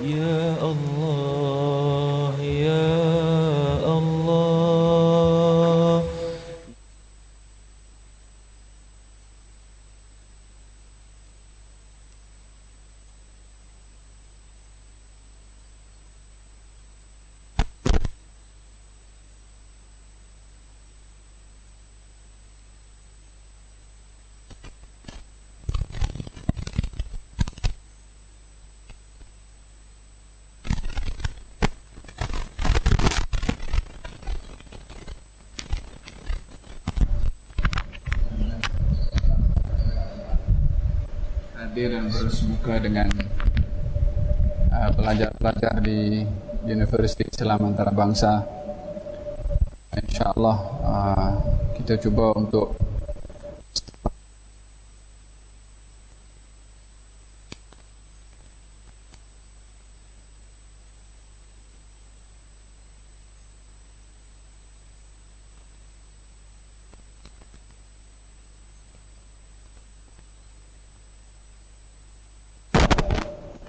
Ya Allah, Ya Allah. Hadir dan bersemuka dengan pelajar-pelajar di Universiti Islam Antarabangsa. InsyaAllah kita cuba untuk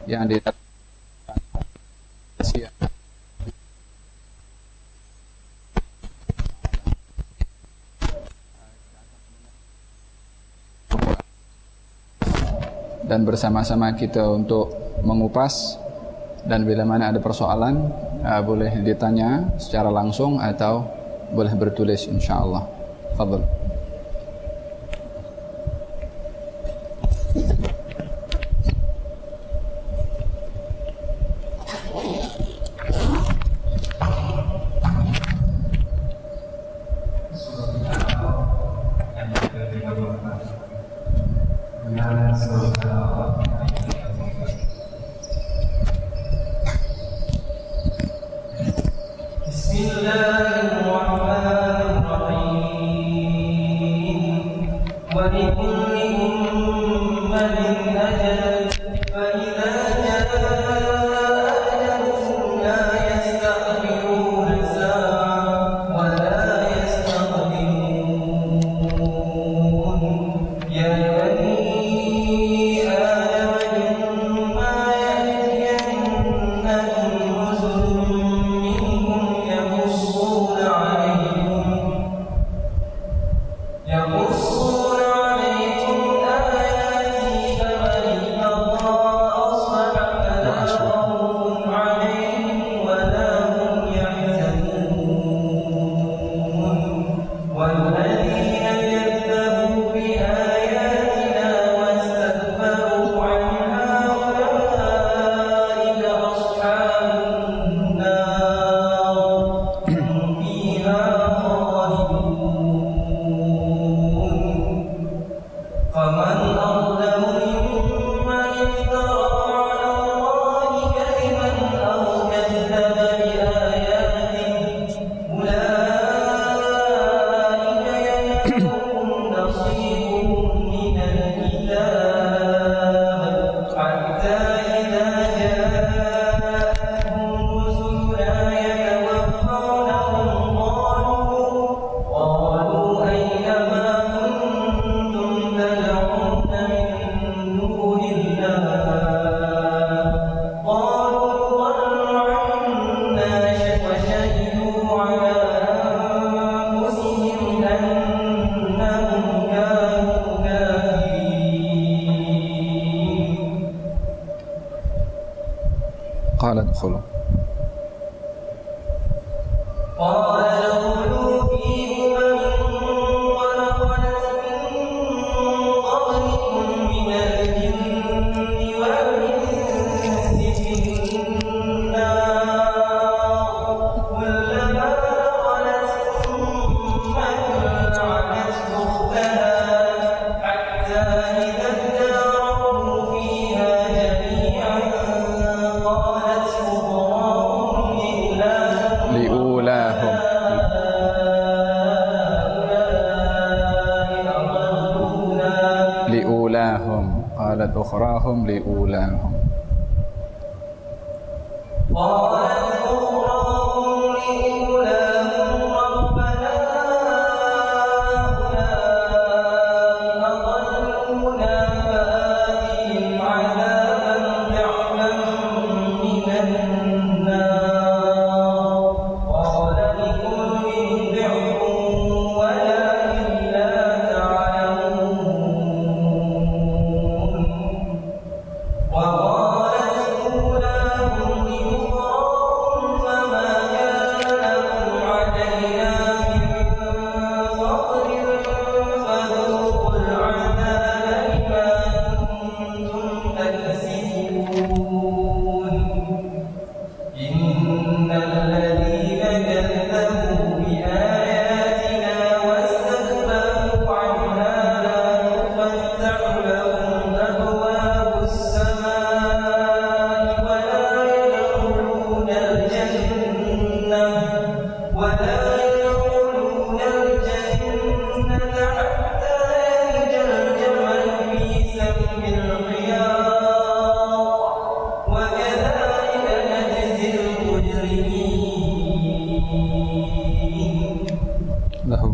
yang di Asia. Dan bersama-sama kita untuk mengupas, dan bila mana ada persoalan boleh ditanya secara langsung atau boleh bertulis insyaAllah. Fadhal. قال ادخلوا قالت أخراهم لأولاهم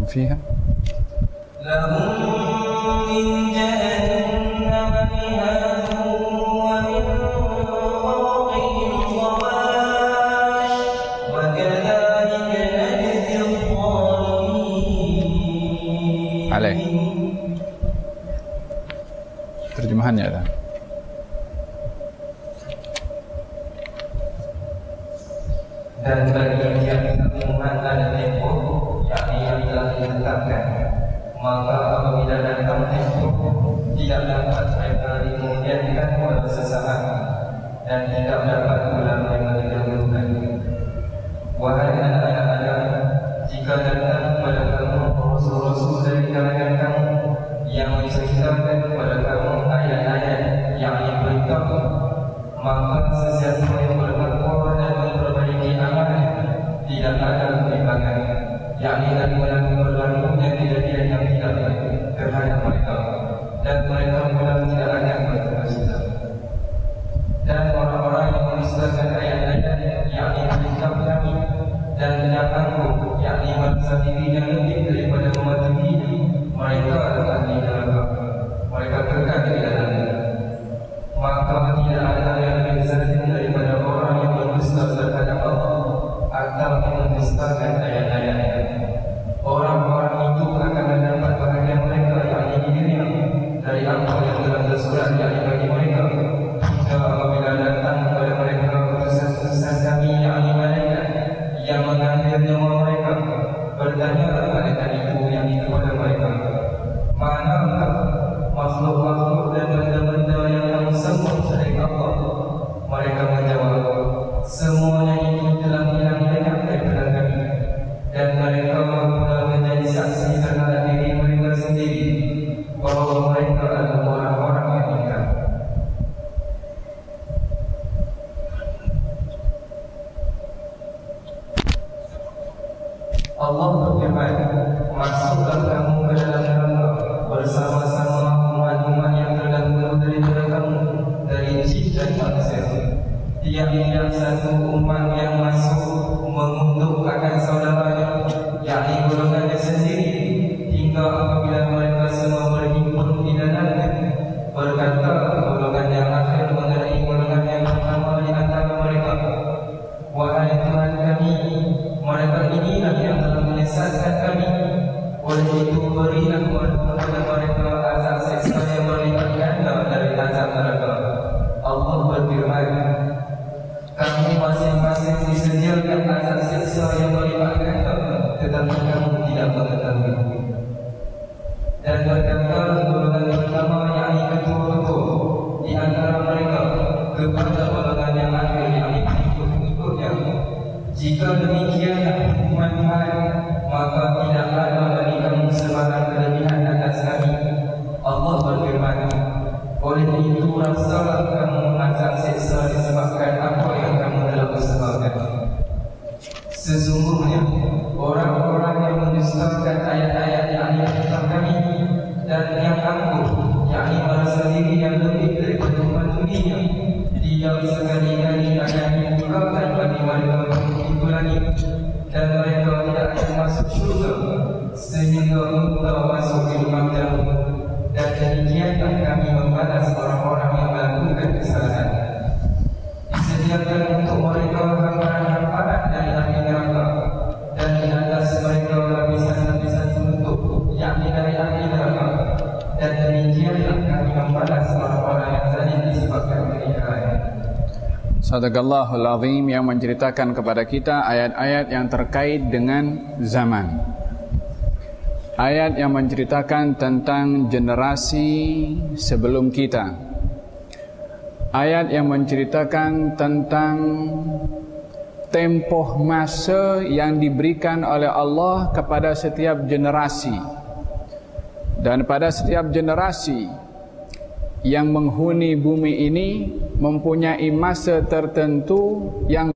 fiha. Alaih. Terjemahannya ada. Dan bagi yang Tuhan ada tempoh, yakni yang telah ditetapkan, maka apabila datang tempoh, tidak dapat mereka dikemudiankan walau sesaat, dan tidak dapat pula mereka didahulukan. Wahai anak-anak Adam, jika datang kepada kamu rasul-rasul dari kalangan kamu yang menceritakan kepada kamu ayat-ayat yang diberitahu, maka sesiapa yang bertakwa dan memperbaiki amalan tidak ada kebimbangan, yakni dari berlakunya kejadian yang tidak baik terhadap mereka, dan mereka pula tidak akan berduka. Dan orang-orang yang mendustakan ayat-ayat yakni kitab kami dan kitabku, yakni bangsa dirinya lebih daripada mematuhinya, mereka adalah di neraka, mereka kekal di dalamnya. Maka tidak ada yang lebih zalim daripada orang yang berdusta terhadap Allah atau yang mendustakan ayat-ayatnya. Orang-orang itu akan mendapat bahagian mereka yang di dunia dari apa yang telah tersurat yakni bagi mereka, hingga apabila datang kepada mereka utusan-utusan kami yakni malaikat yang mengambil nyawa mereka, bertanyalah malaikat itu yang kepada mereka, manakah makhluk-makhluk dan benda-benda yang kamu sembah selain Allah? Mereka menjawab, semuanya itu telah hilang lenyap daripada kami. Dan mereka pula menjadi saksi terhadap diri mereka sendiri bahawa mereka adalah orang-orang yang ingkar. Allah berfirman, masuklah kamu ke dalam neraka bersama-sama umat-umat yang terdahulu daripada kamu dari jin dan manusia. Tiap-tiap satu umat yang masuk mengunduh akan saudaranya, yakni golongannya sendiri, hingga apabila mereka semua berhimpun di dalamnya, berkata golongan yang akhir mengenai golongan yang pertama di antara mereka, wahai Tuhan kami, mereka inilah yang telah menyesatkan kami. Oleh itu berilah kepada mereka azab seksa yang berlipat ganda dari azab neraka. Allah berfirman, kami masing-masing disediakan azab seksa yang berlipat ganda, tetapi kamu tidak mengetahui. Dan berkata golongan pertama yakni ketua-ketua di antara mereka kepada golongan yang akhir yakni pengikut-pengikutnya, jika demikianlah hukuman Tuhan, maka tidak ada bagi kamu sebarang kelebihan atas kami. Allah berfirman, oleh itu rasalah kamu azab seksa disebabkan apa yang kamu telah usahakan. Sesungguhnya orang-orang yang mendustakan ayat-ayat yakni kitab kami dan yang angkuh yakni bangsa diri yang lebih daripada mematuhinya, tidak sekali-kali akan dibukakan bagi mereka itu lagi, dan mereka tidak akan masuk syurga sehingga engkau masuk di rumah jauh. Dan demikianlah kami membalas orang-orang yang melakukan kesalahan. Disediakan untuk mereka hamparan-hamparan dari api neraka, dan di atas mereka lapisan-lapisan penutup yakni dari api neraka. Dan demikianlah kami membalas orang-orang yang zalim disebabkan keingkaran. Sadaqallahul Azim, yang menceritakan kepada kita ayat-ayat yang terkait dengan zaman. Ayat yang menceritakan tentang generasi sebelum kita. Ayat yang menceritakan tentang tempoh masa yang diberikan oleh Allah kepada setiap generasi. Dan pada setiap generasi yang menghuni bumi ini mempunyai masa tertentu yang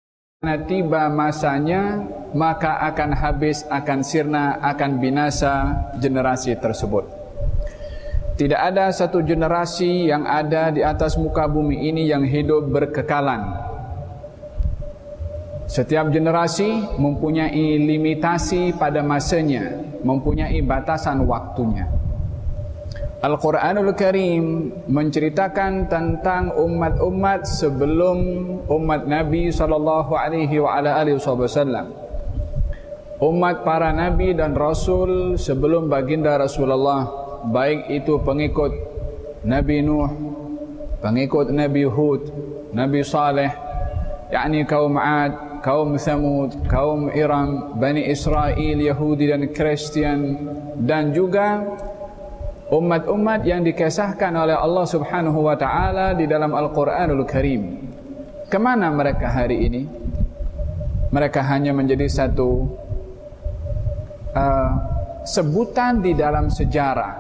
tiba masanya maka akan habis, akan sirna, akan binasa generasi tersebut. Tidak ada satu generasi yang ada di atas muka bumi ini yang hidup berkekalan. Setiap generasi mempunyai limitasi pada masanya, mempunyai batasan waktunya. Al-Quranul Karim menceritakan tentang umat-umat sebelum umat Nabi SAW, umat para Nabi dan Rasul sebelum baginda Rasulullah, baik itu pengikut Nabi Nuh, pengikut Nabi Hud, Nabi Saleh, yakni kaum Ad, kaum Thamud, kaum Iram, Bani Israel, Yahudi dan Kristian, dan juga umat-umat yang dikisahkan oleh Allah Subhanahu wa taala di dalam Al-Qur'anul Karim. Kemana mereka hari ini? Mereka hanya menjadi satu sebutan di dalam sejarah,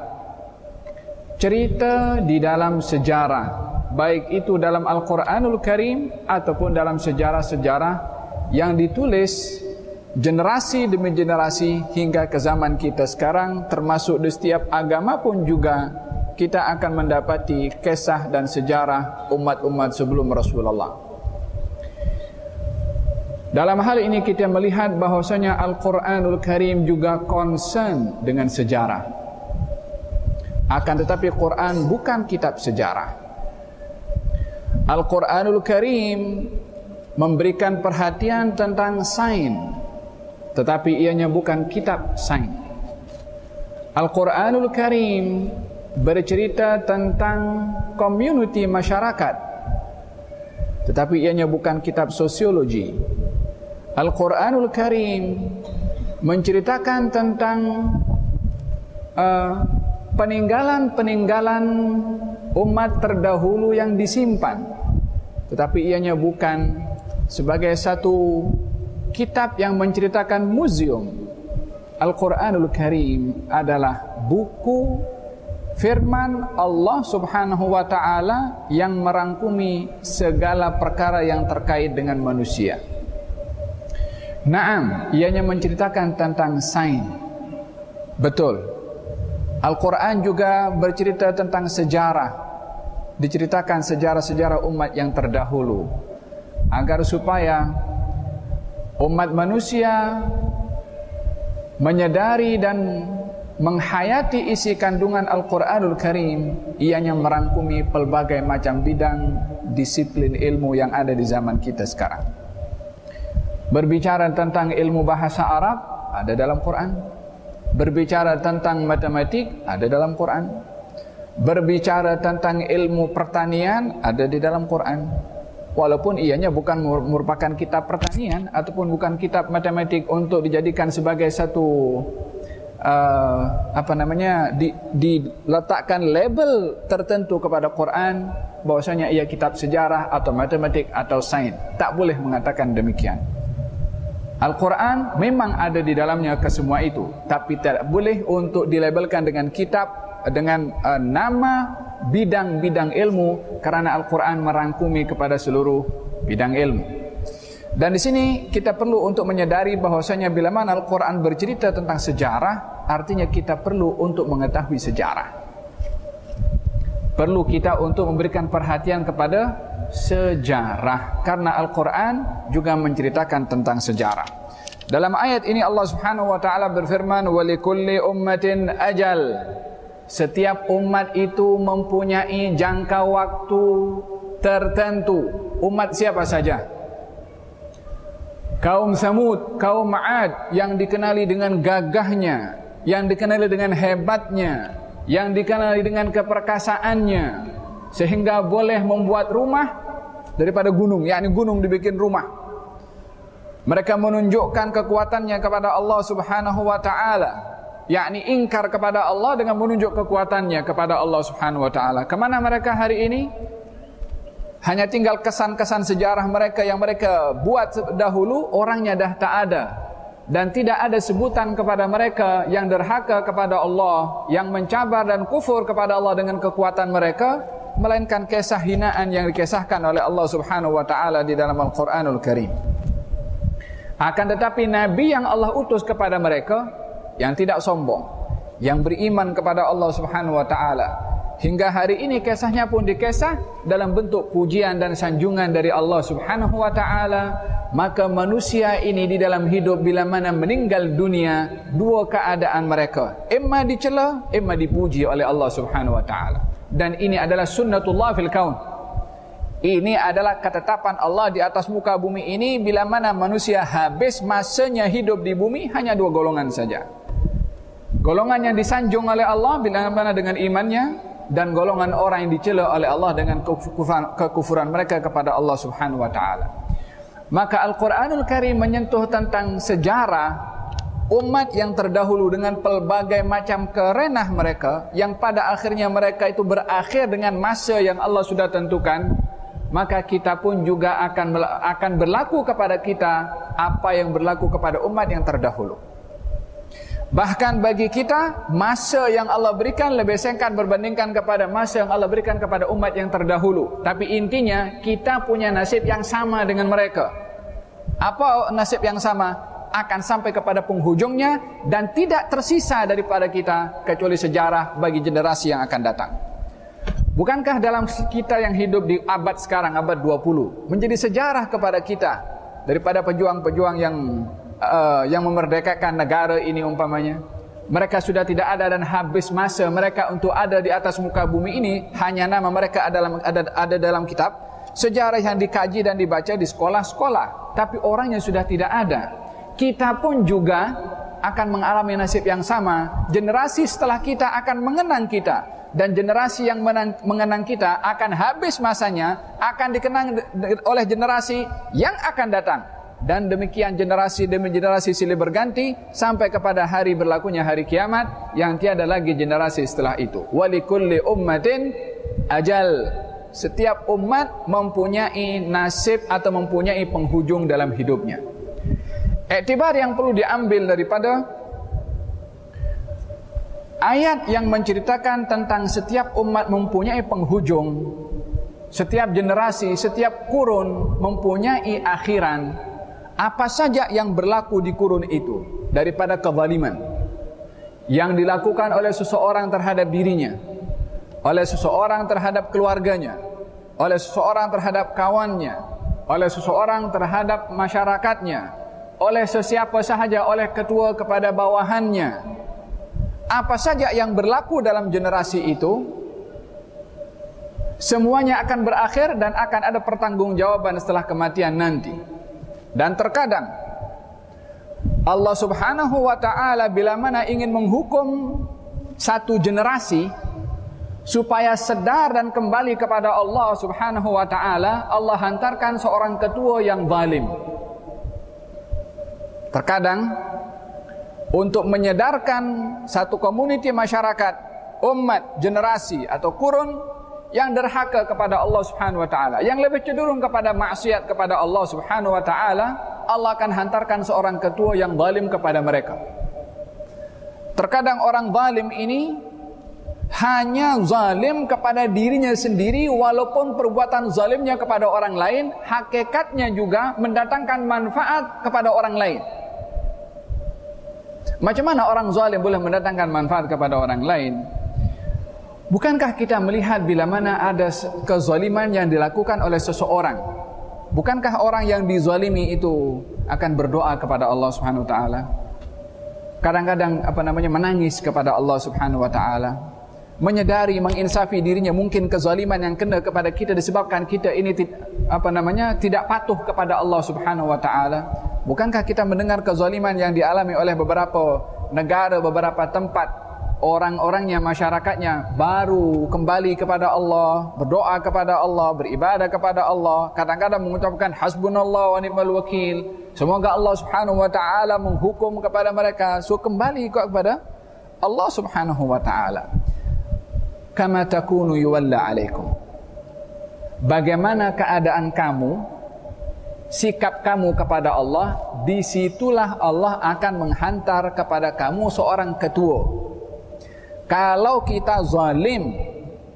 cerita di dalam sejarah, baik itu dalam Al-Quranul Karim ataupun dalam sejarah-sejarah yang ditulis generasi demi generasi hingga ke zaman kita sekarang. Termasuk di setiap agama pun juga kita akan mendapati kisah dan sejarah umat-umat sebelum Rasulullah. Dalam hal ini kita melihat bahwasanya Al-Quranul Karim juga concern dengan sejarah. Akan tetapi Quran bukan kitab sejarah. Al-Quranul Karim memberikan perhatian tentang sains, tetapi ianya bukan kitab sains. Al-Quranul Karim bercerita tentang community masyarakat, tetapi ianya bukan kitab sosiologi. Al-Quranul Karim menceritakan tentang peninggalan-peninggalan umat terdahulu yang disimpan, tetapi ianya bukan sebagai satu kitab yang menceritakan museum. Al-Quranul Karim adalah buku firman Allah Subhanahu wa taala yang merangkumi segala perkara yang terkait dengan manusia. Naam, ianya menceritakan tentang sains. Betul. Al-Quran juga bercerita tentang sejarah. Diceritakan sejarah-sejarah umat yang terdahulu, agar supaya umat manusia menyadari dan menghayati isi kandungan Al-Quranul Karim. Ianya merangkumi pelbagai macam bidang disiplin ilmu yang ada di zaman kita sekarang. Berbicara tentang ilmu bahasa Arab, ada dalam Quran. Berbicara tentang matematik, ada dalam Quran. Berbicara tentang ilmu pertanian, ada di dalam Quran. Walaupun ianya bukan merupakan kitab pertanian ataupun bukan kitab matematik untuk dijadikan sebagai satu diletakkan label tertentu kepada Quran bahwasanya ia kitab sejarah atau matematik atau sains. Tak boleh mengatakan demikian. Al-Quran memang ada di dalamnya kesemua itu, tapi tidak boleh untuk dilabelkan dengan kitab dengan nama bidang-bidang ilmu, karena Al-Quran merangkumi kepada seluruh bidang ilmu. Dan di sini kita perlu untuk menyadari bahwasanya bila mana Al-Quran bercerita tentang sejarah, artinya kita perlu untuk mengetahui sejarah. Perlu kita untuk memberikan perhatian kepada sejarah, karena Al-Quran juga menceritakan tentang sejarah. Dalam ayat ini Allah Subhanahu wa taala berfirman, "Wa likulli ummatin ajal." Setiap umat itu mempunyai jangka waktu tertentu. Umat siapa saja? Kaum Thamud, kaum Ad, yang dikenali dengan gagahnya, yang dikenali dengan hebatnya, yang dikenali dengan keperkasaannya, sehingga boleh membuat rumah daripada gunung, yakni gunung dibikin rumah. Mereka menunjukkan kekuatannya kepada Allah Subhanahu wa taala, yakni ingkar kepada Allah dengan menunjuk kekuatannya kepada Allah Subhanahu wa taala. Kemana mereka hari ini? Hanya tinggal kesan-kesan sejarah mereka yang mereka buat dahulu, orangnya dah tak ada. Dan tidak ada sebutan kepada mereka yang derhaka kepada Allah, yang mencabar dan kufur kepada Allah dengan kekuatan mereka, melainkan kisah hinaan yang dikisahkan oleh Allah Subhanahu wa taala di dalam Al-Quranul Karim. Akan tetapi Nabi yang Allah utus kepada mereka, yang tidak sombong, yang beriman kepada Allah Subhanahu wa taala, hingga hari ini kisahnya pun dikisah dalam bentuk pujian dan sanjungan dari Allah Subhanahu wa taala. Maka manusia ini di dalam hidup bila mana meninggal dunia, dua keadaan mereka, imma dicela, imma dipuji oleh Allah Subhanahu wa taala. Dan ini adalah sunnatullah fil kaun. Ini adalah ketetapan Allah di atas muka bumi ini. Bila mana manusia habis masanya hidup di bumi, hanya dua golongan saja. Golongan yang disanjung oleh Allah bila mana dengan imannya, dan golongan orang yang dicela oleh Allah dengan kekufuran mereka kepada Allah Subhanahu wa taala. Maka Al-Quranul Karim menyentuh tentang sejarah umat yang terdahulu dengan pelbagai macam kerenah mereka, yang pada akhirnya mereka itu berakhir dengan masa yang Allah sudah tentukan. Maka kita pun juga akan berlaku kepada kita apa yang berlaku kepada umat yang terdahulu. Bahkan bagi kita, masa yang Allah berikan lebih singkat berbandingkan kepada masa yang Allah berikan kepada umat yang terdahulu. Tapi intinya, kita punya nasib yang sama dengan mereka. Apa nasib yang sama? Akan sampai kepada penghujungnya dan tidak tersisa daripada kita kecuali sejarah bagi generasi yang akan datang. Bukankah dalam kita yang hidup di abad sekarang, abad 20, menjadi sejarah kepada kita daripada pejuang-pejuang yang memerdekakan negara ini umpamanya? Mereka sudah tidak ada dan habis masa mereka untuk ada di atas muka bumi ini. Hanya nama mereka ada dalam kitab sejarah yang dikaji dan dibaca di sekolah-sekolah, tapi orangnya sudah tidak ada. Kita pun juga akan mengalami nasib yang sama. Generasi setelah kita akan mengenang kita, dan generasi yang mengenang kita akan habis masanya, akan dikenang oleh generasi yang akan datang. Dan demikian generasi demi generasi silih berganti sampai kepada hari berlakunya hari kiamat yang tiada lagi generasi setelah itu. Walikulli ummatin ajal. Setiap umat mempunyai nasib atau mempunyai penghujung dalam hidupnya. Iktibar yang perlu diambil daripada ayat yang menceritakan tentang setiap umat mempunyai penghujung, setiap generasi, setiap kurun mempunyai akhiran. Apa saja yang berlaku di kurun itu daripada kezaliman yang dilakukan oleh seseorang terhadap dirinya, oleh seseorang terhadap keluarganya, oleh seseorang terhadap kawannya, oleh seseorang terhadap masyarakatnya, oleh sesiapa sahaja, oleh ketua kepada bawahannya. Apa saja yang berlaku dalam generasi itu, semuanya akan berakhir dan akan ada pertanggungjawaban setelah kematian nanti. Dan terkadang Allah Subhanahu wa ta'ala bila mana ingin menghukum satu generasi supaya sedar dan kembali kepada Allah Subhanahu wa ta'ala, Allah hantarkan seorang ketua yang zalim. Terkadang untuk menyedarkan satu komuniti masyarakat, umat, generasi atau kurun yang derhaka kepada Allah Subhanahu wa ta'ala, yang lebih cenderung kepada maksiat kepada Allah Subhanahu wa ta'ala, Allah akan hantarkan seorang ketua yang zalim kepada mereka. Terkadang orang zalim ini hanya zalim kepada dirinya sendiri, walaupun perbuatan zalimnya kepada orang lain hakikatnya juga mendatangkan manfaat kepada orang lain. Macam mana orang zalim boleh mendatangkan manfaat kepada orang lain? Bukankah kita melihat bila mana ada kezaliman yang dilakukan oleh seseorang, bukankah orang yang dizalimi itu akan berdoa kepada Allah Subhanahu wa ta'ala? Kadang-kadang menangis kepada Allah Subhanahu wa ta'ala, menyadari, menginsafi dirinya mungkin kezaliman yang kena kepada kita disebabkan kita ini tidak patuh kepada Allah Subhanahu wa ta'ala. Bukankah kita mendengar kezaliman yang dialami oleh beberapa negara, beberapa tempat, orang-orangnya, masyarakatnya baru kembali kepada Allah, berdoa kepada Allah, beribadah kepada Allah, kadang-kadang mengucapkan hasbunallah wa ni'mal wakil, semoga Allah Subhanahu wa ta'ala menghukum kepada mereka, so kembali kepada Allah Subhanahu wa ta'ala. Kama takunu yuwalla alaikum. Bagaimana keadaan kamu, sikap kamu kepada Allah, disitulah Allah akan menghantar kepada kamu seorang ketua. Kalau kita zalim,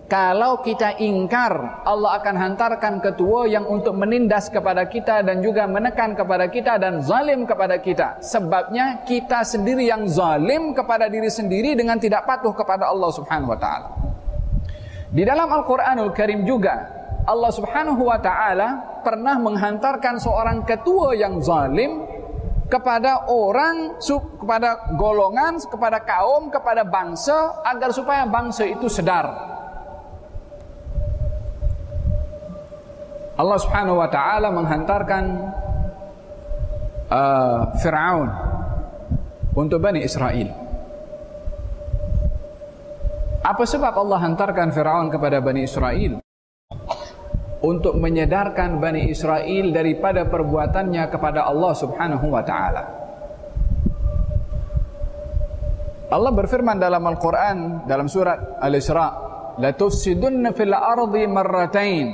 kalau kita ingkar, Allah akan hantarkan ketua yang untuk menindas kepada kita dan juga menekan kepada kita dan zalim kepada kita. Sebabnya kita sendiri yang zalim kepada diri sendiri dengan tidak patuh kepada Allah Subhanahu wa ta'ala. Di dalam Al-Quranul Karim juga Allah Subhanahu wa ta'ala pernah menghantarkan seorang ketua yang zalim kepada orang, kepada golongan, kepada kaum, kepada bangsa, agar supaya bangsa itu sedar. Allah Subhanahu wa ta'ala menghantarkan Fir'aun untuk Bani Israel. Apa sebab Allah hantarkan Fir'aun kepada Bani Israel? Untuk menyadarkan Bani Israel daripada perbuatannya kepada Allah Subhanahu wa ta'ala. Allah berfirman dalam Al-Quran, dalam surat Al-Isra, la tufsidunna fil ardi marratain.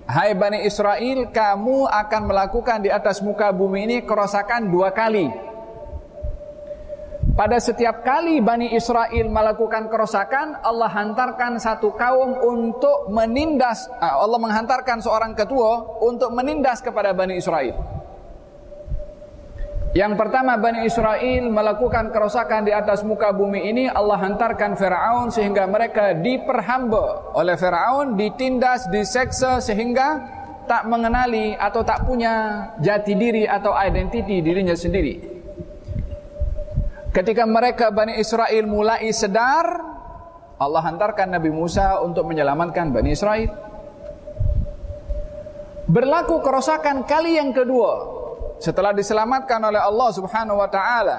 Hai Bani Israel, kamu akan melakukan di atas muka bumi ini kerosakan 2 kali. Pada setiap kali Bani Israel melakukan kerosakan, Allah hantarkan satu kaum untuk menindas. Allah menghantarkan seorang ketua untuk menindas kepada Bani Israel. Yang pertama, Bani Israel melakukan kerosakan di atas muka bumi ini, Allah hantarkan Fir'aun sehingga mereka diperhamba oleh Fir'aun, ditindas, diseksa sehingga tak mengenali atau tak punya jati diri atau identiti dirinya sendiri. Ketika mereka Bani Israel mulai sedar, Allah hantarkan Nabi Musa untuk menyelamatkan Bani Israel. Berlaku kerosakan kali yang kedua setelah diselamatkan oleh Allah Subhanahu wa ta'ala.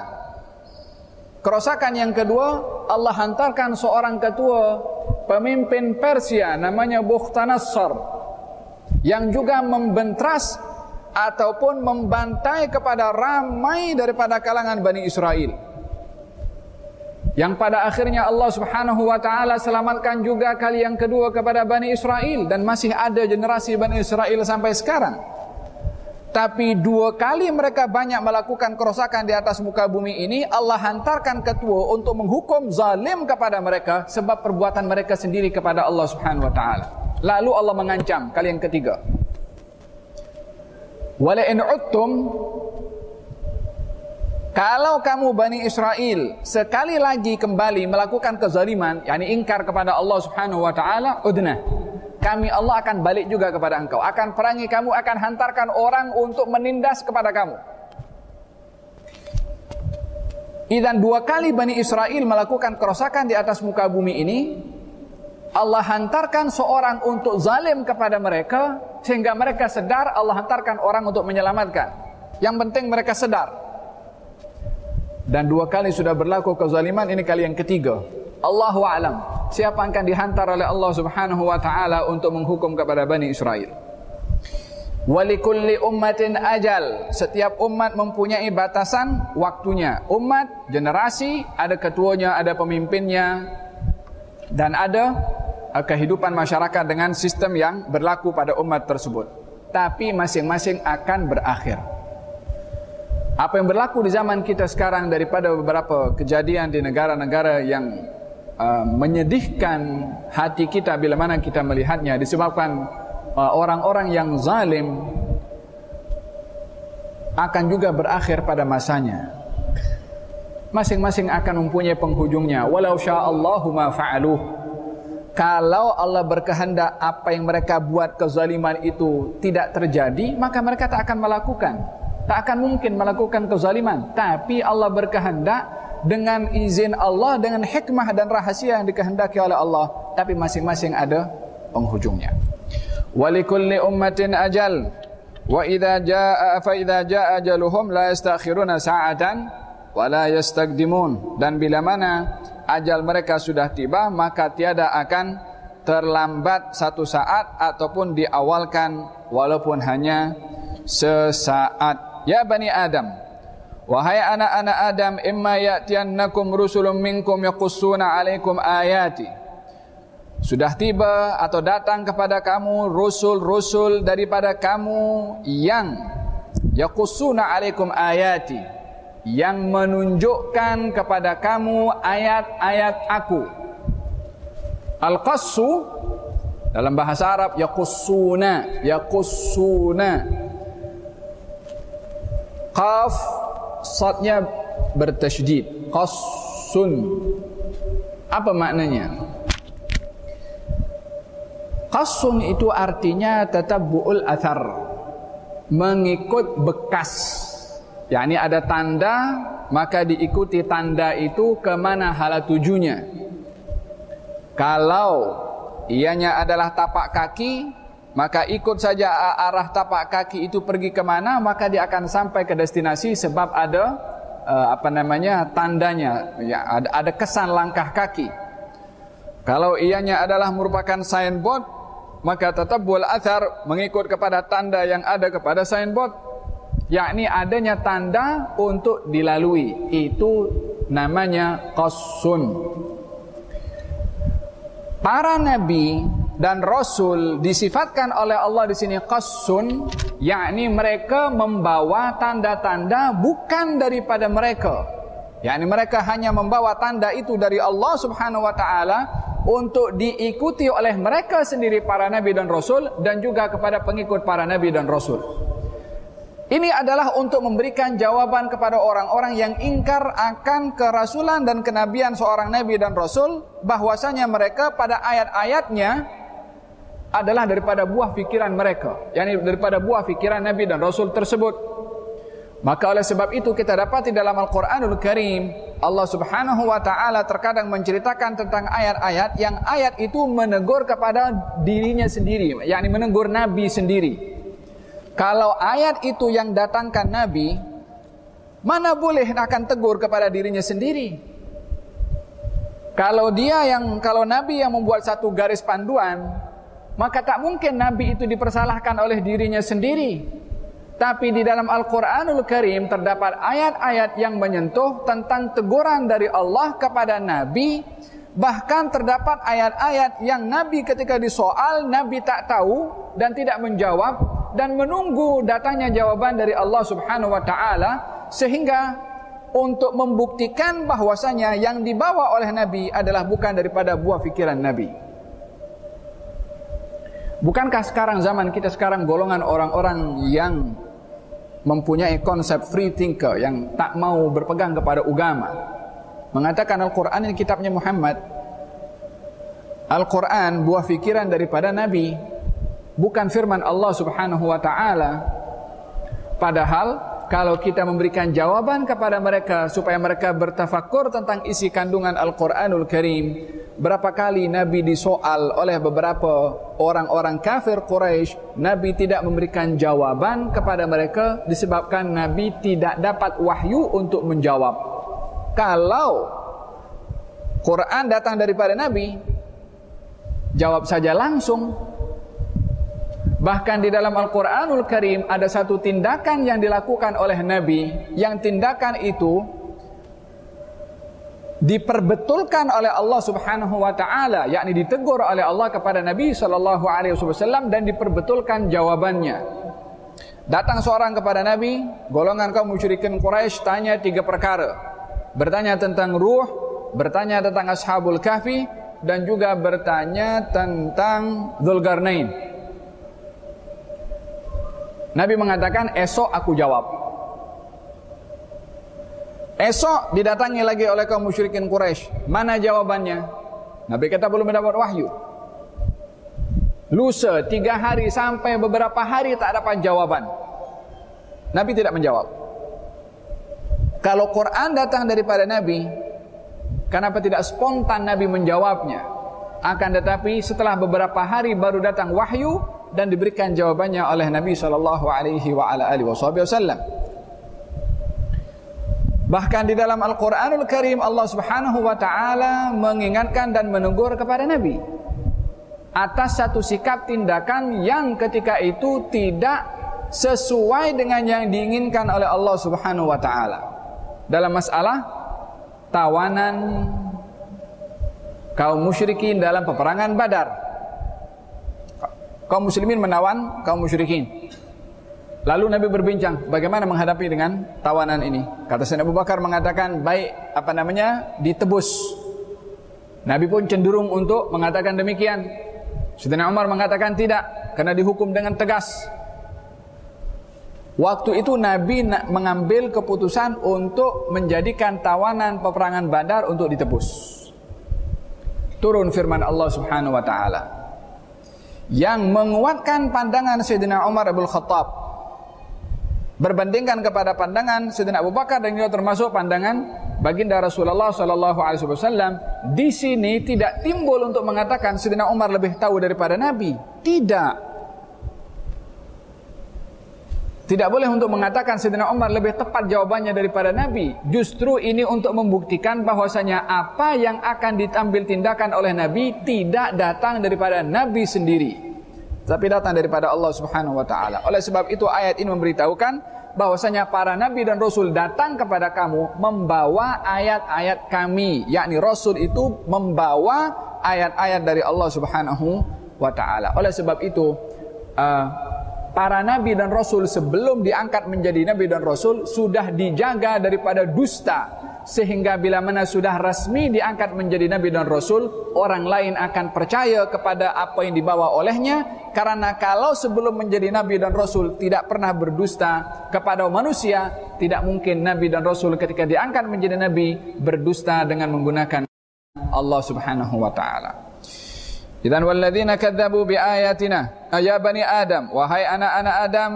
Kerosakan yang kedua, Allah hantarkan seorang ketua pemimpin Persia namanya Bukhtanasar, yang juga membentras ataupun membantai kepada ramai daripada kalangan Bani Israel. Yang pada akhirnya Allah Subhanahu wa ta'ala selamatkan juga kali yang kedua kepada Bani Israel, dan masih ada generasi Bani Israel sampai sekarang. Tapi 2 kali mereka banyak melakukan kerosakan di atas muka bumi ini, Allah hantarkan ketua untuk menghukum zalim kepada mereka sebab perbuatan mereka sendiri kepada Allah Subhanahu wa ta'ala. Lalu Allah mengancam kali yang ketiga, wala in uttum, kalau kamu Bani Israel sekali lagi kembali melakukan kezaliman, yakni ingkar kepada Allah Subhanahu wa ta'ala, udna, kami Allah akan balik juga kepada engkau, akan perangi kamu, akan hantarkan orang untuk menindas kepada kamu. Dan 2 kali Bani Israel melakukan kerosakan di atas muka bumi ini, Allah hantarkan seorang untuk zalim kepada mereka sehingga mereka sedar. Allah hantarkan orang untuk menyelamatkan. Yang penting mereka sedar. Dan 2 kali sudah berlaku kezaliman, ini kali yang ketiga. Allahu a'lam, siapa yang akan dihantar oleh Allah Subhanahu wa ta'ala untuk menghukum kepada Bani Israel. Walikulli ummatin ajal, setiap umat mempunyai batasan waktunya. Umat, generasi, ada ketuanya, ada pemimpinnya, dan ada kehidupan masyarakat dengan sistem yang berlaku pada umat tersebut. Tapi masing-masing akan berakhir. Apa yang berlaku di zaman kita sekarang daripada beberapa kejadian di negara-negara yang menyedihkan hati kita bila mana kita melihatnya, disebabkan orang-orang yang zalim akan juga berakhir pada masanya. Masing-masing akan mempunyai penghujungnya. Walau sya'allahu ma fa'aluh, kalau Allah berkehendak apa yang mereka buat kezaliman itu tidak terjadi, maka mereka tak akan melakukan. Tak akan mungkin melakukan kezaliman. Tapi Allah berkehendak dengan izin Allah, dengan hikmah dan rahasia yang dikehendaki oleh Allah. Tapi masing-masing ada penghujungnya. Walikulli ummatin ajal, wa idza jaa ajaluhum la yastakhiruna sa'atan wa la yastaqdimun. Dan bila mana ajal mereka sudah tiba, maka tiada akan terlambat satu saat ataupun diawalkan walaupun hanya sesaat. Ya Bani Adam, wahai anak-anak Adam, imma ya'tiyannakum rusulun minkum yaqussuna alaikum ayati. Sudah tiba atau datang kepada kamu rusul-rusul daripada kamu yang yaqussuna alaikum ayati, yang menunjukkan kepada kamu ayat-ayat aku. Al-qassu dalam bahasa Arab yaqussuna, qaf sadnya bertasydid, qassun. Apa maknanya? Qassun itu artinya tatabbu'ul athar, mengikut bekas. yakni ada tanda, maka diikuti tanda itu kemana hala tujunya. Kalau ianya adalah tapak kaki, maka ikut saja arah tapak kaki itu pergi kemana, maka dia akan sampai ke destinasi sebab ada tandanya, ya, ada kesan langkah kaki. Kalau ianya adalah merupakan signboard, maka tatabbul athar, mengikut kepada tanda yang ada kepada signboard, yakni adanya tanda untuk dilalui. Itu namanya qassun. Para nabi dan rasul disifatkan oleh Allah di sini qassun, yakni mereka membawa tanda-tanda bukan daripada mereka. Yakni mereka hanya membawa tanda itu dari Allah Subhanahu wa taala untuk diikuti oleh mereka sendiri, para nabi dan rasul, dan juga kepada pengikut para nabi dan rasul. Ini adalah untuk memberikan jawaban kepada orang-orang yang ingkar akan kerasulan dan kenabian seorang nabi dan rasul, bahwasanya mereka pada ayat-ayatnya adalah daripada buah fikiran mereka, yakni daripada buah fikiran nabi dan rasul tersebut. Maka oleh sebab itu kita dapati dalam Al-Quranul Karim, Allah Subhanahu wa ta'ala terkadang menceritakan tentang ayat-ayat yang ayat itu menegur kepada dirinya sendiri, yakni menegur nabi sendiri. Kalau ayat itu yang datangkan nabi, mana boleh akan tegur kepada dirinya sendiri? Kalau nabi yang membuat satu garis panduan, maka tak mungkin nabi itu dipersalahkan oleh dirinya sendiri. Tapi di dalam Al-Quranul Karim terdapat ayat-ayat yang menyentuh tentang teguran dari Allah kepada nabi. Bahkan terdapat ayat-ayat yang nabi ketika disoal, nabi tak tahu dan tidak menjawab, dan menunggu datangnya jawaban dari Allah Subhanahu wa ta'ala, sehingga untuk membuktikan bahwasanya yang dibawa oleh nabi adalah bukan daripada buah fikiran nabi. Bukankah sekarang zaman kita sekarang golongan orang-orang yang mempunyai konsep free thinker, yang tak mau berpegang kepada agama, mengatakan Al-Quran ini kitabnya Muhammad, Al-Quran buah fikiran daripada nabi, bukan firman Allah Subhanahu wa ta'ala. Padahal kalau kita memberikan jawaban kepada mereka supaya mereka bertafakur tentang isi kandungan Al-Quranul Karim, berapa kali Nabi disoal oleh beberapa orang-orang kafir Quraisy, Nabi tidak memberikan jawaban kepada mereka disebabkan Nabi tidak dapat wahyu untuk menjawab. Kalau Quran datang daripada Nabi, jawab saja langsung. Bahkan di dalam Al-Quranul Karim ada satu tindakan yang dilakukan oleh Nabi, yang tindakan itu diperbetulkan oleh Allah Subhanahu wa ta'ala, yakni ditegur oleh Allah kepada Nabi SAW dan diperbetulkan jawabannya. Datang seorang kepada Nabi, golongan kaum musyrikin Quraisy, tanya 3 perkara. Bertanya tentang ruh, bertanya tentang Ashabul Kahfi, dan juga bertanya tentang Dzulqarnain. Nabi mengatakan, esok aku jawab. Esok didatangi lagi oleh kaum musyrikin Quraisy. Mana jawabannya? Nabi kata belum mendapat wahyu. Lusa 3 hari sampai beberapa hari tak dapat jawaban. Nabi tidak menjawab. Kalau Quran datang daripada Nabi, kenapa tidak spontan Nabi menjawabnya? Akan tetapi setelah beberapa hari baru datang wahyu dan diberikan jawabannya oleh Nabi SAW. Bahkan di dalam Al-Quranul Karim Allah Subhanahu wa ta'ala mengingatkan dan menegur kepada Nabi atas satu sikap tindakan yang ketika itu tidak sesuai dengan yang diinginkan oleh Allah Subhanahu wa ta'ala. Dalam masalah tawanan kaum musyrikin dalam peperangan Badar, kaum muslimin menawan kaum musyrikin. Lalu Nabi berbincang bagaimana menghadapi dengan tawanan ini. Kata Sayyidina Abu Bakar mengatakan baik ditebus. Nabi pun cenderung untuk mengatakan demikian. Sayyidina Umar mengatakan tidak, karena dihukum dengan tegas. Waktu itu Nabi mengambil keputusan untuk menjadikan tawanan peperangan Badar untuk ditebus. Turun firman Allah Subhanahu wa ta'ala, yang menguatkan pandangan Sayyidina Umar Ibn Khattab berbandingkan kepada pandangan Sayyidina Abu Bakar, dan juga termasuk pandangan baginda Rasulullah sallallahu alaihi wasallam. Di sini tidak timbul untuk mengatakan Sayyidina Umar lebih tahu daripada Nabi. Tidak boleh untuk mengatakan Sayyidina Umar lebih tepat jawabannya daripada Nabi. Justru ini untuk membuktikan bahwasanya apa yang akan diambil tindakan oleh Nabi tidak datang daripada Nabi sendiri, tapi datang daripada Allah Subhanahu wa taala. Oleh sebab itu ayat ini memberitahukan bahwasanya para nabi dan rasul datang kepada kamu membawa ayat-ayat kami, yakni rasul itu membawa ayat-ayat dari Allah Subhanahu wa taala. Oleh sebab itu para nabi dan rasul sebelum diangkat menjadi nabi dan rasul sudah dijaga daripada dusta, sehingga bila mana sudah resmi diangkat menjadi nabi dan rasul, orang lain akan percaya kepada apa yang dibawa olehnya. Karena kalau sebelum menjadi nabi dan rasul tidak pernah berdusta kepada manusia, tidak mungkin nabi dan rasul ketika diangkat menjadi nabi berdusta dengan menggunakan Allah Subhanahu wa taala. Idzan walladzina kadzdzabu biayatina ya bani Adam, wahai anak-anak Adam,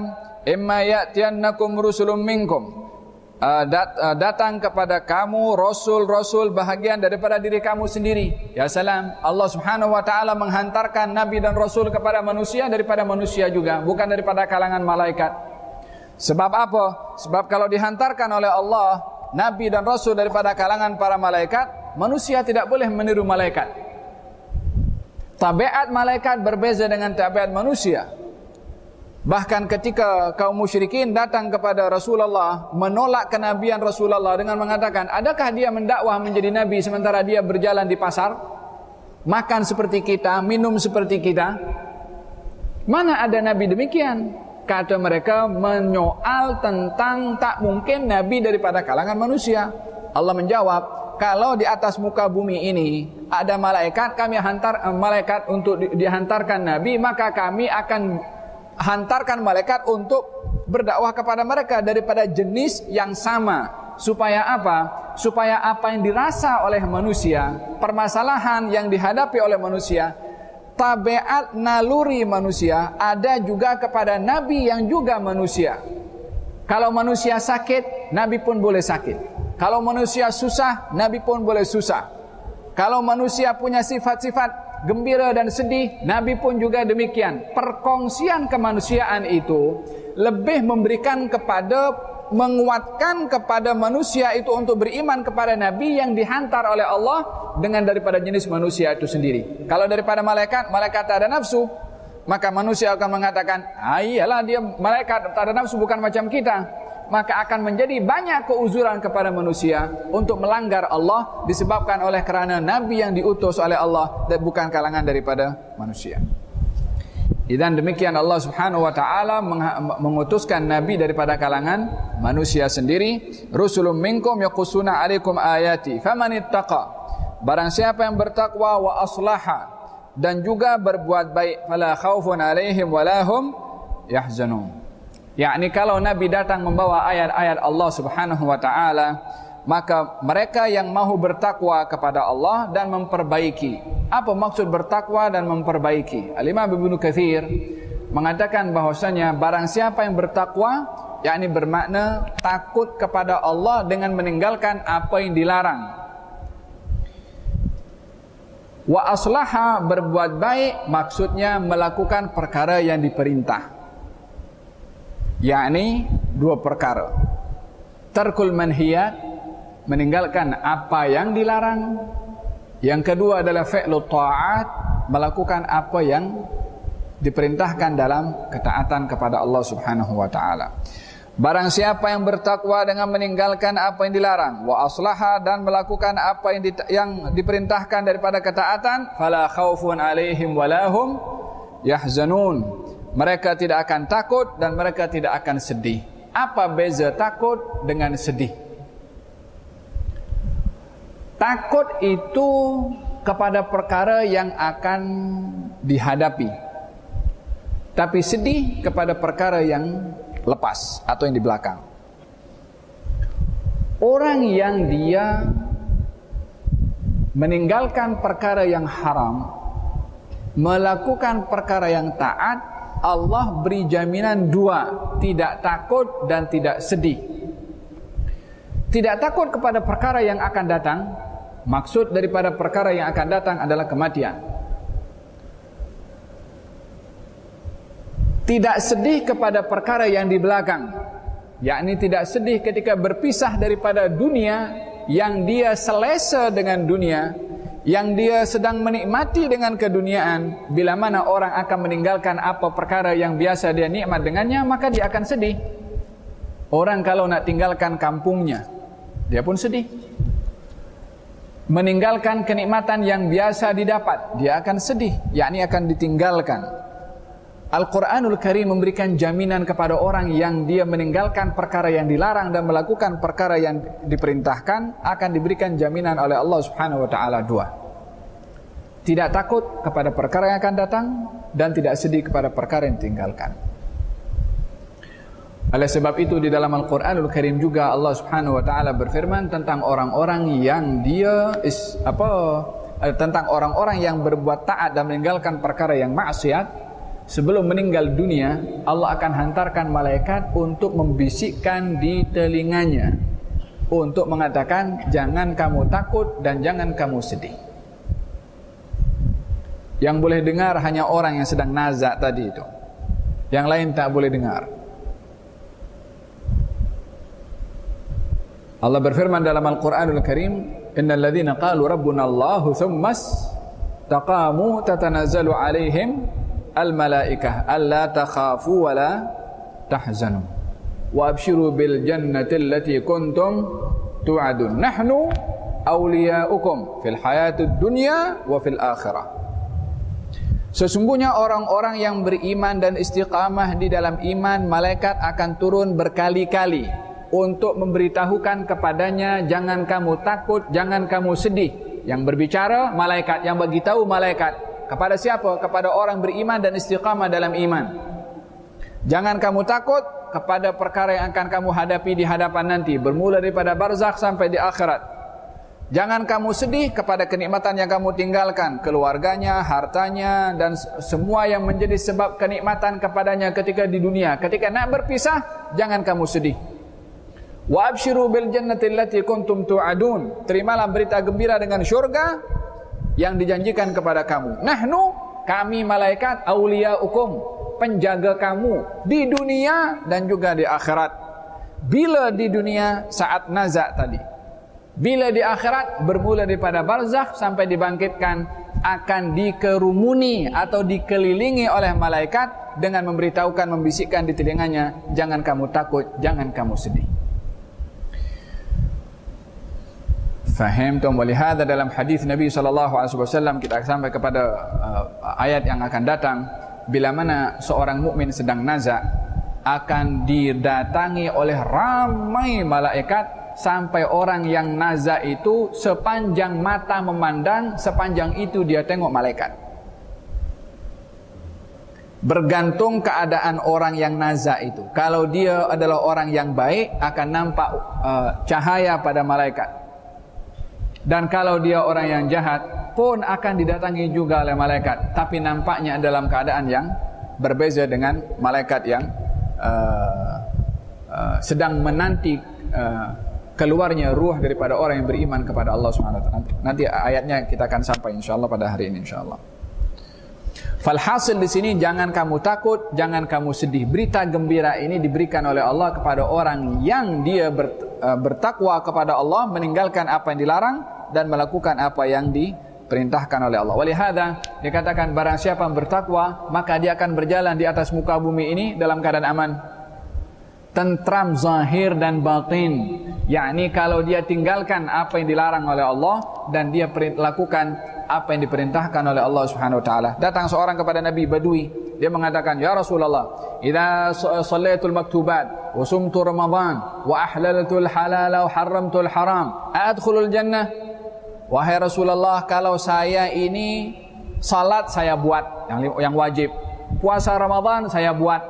imma ya'tiyannakum rusulun minkum, datang kepada kamu rasul-rasul bahagian daripada diri kamu sendiri. Ya salam, Allah Subhanahu wa taala menghantarkan nabi dan rasul kepada manusia daripada manusia juga, bukan daripada kalangan malaikat. Sebab apa? Sebab kalau dihantarkan oleh Allah nabi dan rasul daripada kalangan para malaikat, manusia tidak boleh meniru malaikat. Tabiat malaikat berbeza dengan tabiat manusia. Bahkan ketika kaum musyrikin datang kepada Rasulullah menolak kenabian Rasulullah dengan mengatakan, adakah dia mendakwah menjadi nabi sementara dia berjalan di pasar, makan seperti kita, minum seperti kita? Mana ada nabi demikian? Kata mereka menyoal tentang tak mungkin nabi daripada kalangan manusia. Allah menjawab, kalau di atas muka bumi ini ada malaikat, kami hantar malaikat untuk dihantarkan nabi, maka kami akan hantarkan malaikat untuk berdakwah kepada mereka daripada jenis yang sama. Supaya apa? Supaya apa yang dirasa oleh manusia, permasalahan yang dihadapi oleh manusia, tabiat naluri manusia ada juga kepada nabi yang juga manusia. Kalau manusia sakit, nabi pun boleh sakit. Kalau manusia susah, nabi pun boleh susah. Kalau manusia punya sifat-sifat gembira dan sedih, nabi pun juga demikian. Perkongsian kemanusiaan itu lebih memberikan kepada, menguatkan kepada manusia itu untuk beriman kepada nabi yang dihantar oleh Allah dengan daripada jenis manusia itu sendiri. Kalau daripada malaikat, malaikat tak ada nafsu, maka manusia akan mengatakan, iyalah dia malaikat tak ada nafsu, bukan macam kita. Maka akan menjadi banyak keuzuran kepada manusia untuk melanggar Allah disebabkan oleh kerana nabi yang diutus oleh Allah dan bukan kalangan daripada manusia. Dan demikian Allah Subhanahu wa taala mengutuskan nabi daripada kalangan manusia sendiri. Rusulun minkum yaqussuna 'alaikum ayati famanittaqa, barang siapa yang bertakwa wa aslaha dan juga berbuat baik, fala khaufun 'alaihim wala hum yahzanun. Yakni kalau Nabi datang membawa ayat-ayat Allah Subhanahu wa taala, maka mereka yang mahu bertakwa kepada Allah dan memperbaiki. Apa maksud bertakwa dan memperbaiki? Al-Imam Ibnu Katsir mengatakan bahwasanya barang siapa yang bertakwa, yakni bermakna takut kepada Allah dengan meninggalkan apa yang dilarang. Wa aslaha, berbuat baik, maksudnya melakukan perkara yang diperintah. Yakni dua perkara. Tarkul manhiyat, meninggalkan apa yang dilarang. Yang kedua adalah fi'lut ta'at, melakukan apa yang diperintahkan dalam ketaatan kepada Allah Subhanahu wa taala. Barang siapa yang bertakwa dengan meninggalkan apa yang dilarang, wa aslaha, dan melakukan apa yang diperintahkan daripada ketaatan, fala khaufun 'alaihim wala hum yahzanun. Mereka tidak akan takut dan mereka tidak akan sedih. Apa beza takut dengan sedih? Takut itu kepada perkara yang akan dihadapi, tapi sedih kepada perkara yang lepas atau yang di belakang. Orang yang dia meninggalkan perkara yang haram, melakukan perkara yang taat, Allah beri jaminan dua, tidak takut dan tidak sedih. Tidak takut kepada perkara yang akan datang. Maksud daripada perkara yang akan datang adalah kematian. Tidak sedih kepada perkara yang di belakang, yakni tidak sedih ketika berpisah daripada dunia, yang dia selesa dengan dunia, yang dia sedang menikmati dengan keduniaan. Bila mana orang akan meninggalkan apa perkara yang biasa dia nikmat dengannya, maka dia akan sedih. Orang kalau nak tinggalkan kampungnya, dia pun sedih. Meninggalkan kenikmatan yang biasa didapat, dia akan sedih, yakni akan ditinggalkan. Al-Quranul Karim memberikan jaminan kepada orang yang dia meninggalkan perkara yang dilarang dan melakukan perkara yang diperintahkan, akan diberikan jaminan oleh Allah Subhanahu wa taala dua. Tidak takut kepada perkara yang akan datang dan tidak sedih kepada perkara yang ditinggalkan. Oleh sebab itu di dalam Al-Quranul Karim juga Allah Subhanahu wa taala berfirman tentang orang-orang yang tentang orang-orang yang berbuat taat dan meninggalkan perkara yang maksiat. Sebelum meninggal dunia, Allah akan hantarkan malaikat untuk membisikkan di telinganya, untuk mengatakan jangan kamu takut dan jangan kamu sedih. Yang boleh dengar hanya orang yang sedang nazak tadi itu. Yang lain tak boleh dengar. Allah berfirman dalam Al-Quranul Karim, innal ladzina qalu rabbuna Allahu tsumma istaqamu tatanazzalu alaihim al-malaikah alla takhafu wa la tahzanu wa abshiru bil jannati allati kuntum tu'adun nahnu awliya'ukum fil hayatid dunya wa fil akhirah. Sesungguhnya orang-orang yang beriman dan istiqamah di dalam iman, malaikat akan turun berkali-kali untuk memberitahukan kepadanya, jangan kamu takut, jangan kamu sedih. Yang berbicara malaikat, yang beritahu malaikat. Kepada siapa? Kepada orang beriman dan istiqamah dalam iman. Jangan kamu takut kepada perkara yang akan kamu hadapi di hadapan nanti, bermula daripada barzakh sampai di akhirat. Jangan kamu sedih kepada kenikmatan yang kamu tinggalkan, keluarganya, hartanya, dan semua yang menjadi sebab kenikmatan kepadanya ketika di dunia. Ketika nak berpisah, jangan kamu sedih. Wa abshiru bil jannati allati kuntum tu'adun. Terimalah berita gembira dengan syurga yang dijanjikan kepada kamu. Nahnu, kami malaikat, awliya'ukum, penjaga kamu di dunia dan juga di akhirat. Bila di dunia saat nazak tadi, bila di akhirat bermula daripada barzakh sampai dibangkitkan, akan dikerumuni atau dikelilingi oleh malaikat dengan memberitahukan, membisikkan di telinganya, jangan kamu takut, jangan kamu sedih. Fahimtum? Walihada dalam hadis Nabi SAW kita sampai kepada ayat yang akan datang. Bila mana seorang mukmin sedang nazak, akan didatangi oleh ramai malaikat, sampai orang yang nazak itu sepanjang mata memandang, sepanjang itu dia tengok malaikat. Bergantung keadaan orang yang nazak itu. Kalau dia adalah orang yang baik, akan nampak cahaya pada malaikat. Dan kalau dia orang yang jahat pun akan didatangi juga oleh malaikat, tapi nampaknya dalam keadaan yang berbeza dengan malaikat yang sedang menanti keluarnya ruh daripada orang yang beriman kepada Allah Subhanahu wa taala. Nanti ayatnya kita akan sampai insyaallah pada hari ini insyaallah. Falhasil di sini, jangan kamu takut, jangan kamu sedih. Berita gembira ini diberikan oleh Allah kepada orang yang dia bertakwa kepada Allah, meninggalkan apa yang dilarang dan melakukan apa yang diperintahkan oleh Allah. Walihada dikatakan barang siapa yang bertakwa, maka dia akan berjalan di atas muka bumi ini dalam keadaan aman, tentram zahir dan batin. Yakni kalau dia tinggalkan apa yang dilarang oleh Allah dan dia lakukan apa yang diperintahkan oleh Allah Subhanahu wa taala. Datang seorang kepada Nabi Badui, dia mengatakan, "Ya Rasulullah, idza shallaitul maktubat wa sumtu Ramadan wa ahlaltul halala wa haramtul haram, adkhulul jannah?" Wahai Rasulullah, kalau saya ini salat saya buat yang wajib, puasa Ramadan saya buat,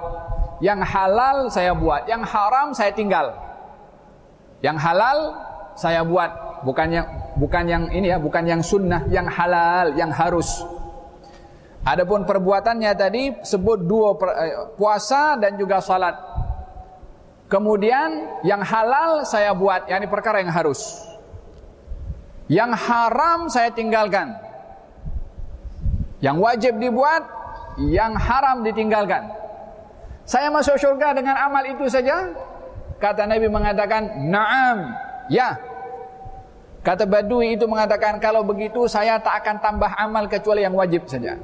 yang halal saya buat, yang haram saya tinggal. Yang halal saya buat, bukan yang ini ya, bukan yang sunnah, yang halal, yang harus. Adapun perbuatannya tadi sebut dua, puasa dan juga salat. Kemudian yang halal saya buat, yakni perkara yang harus. Yang haram saya tinggalkan. Yang wajib dibuat, yang haram ditinggalkan. Saya masuk syurga dengan amal itu saja? Kata Nabi mengatakan, "Na'am." Ya. Kata Badui itu mengatakan, kalau begitu saya tak akan tambah amal kecuali yang wajib saja.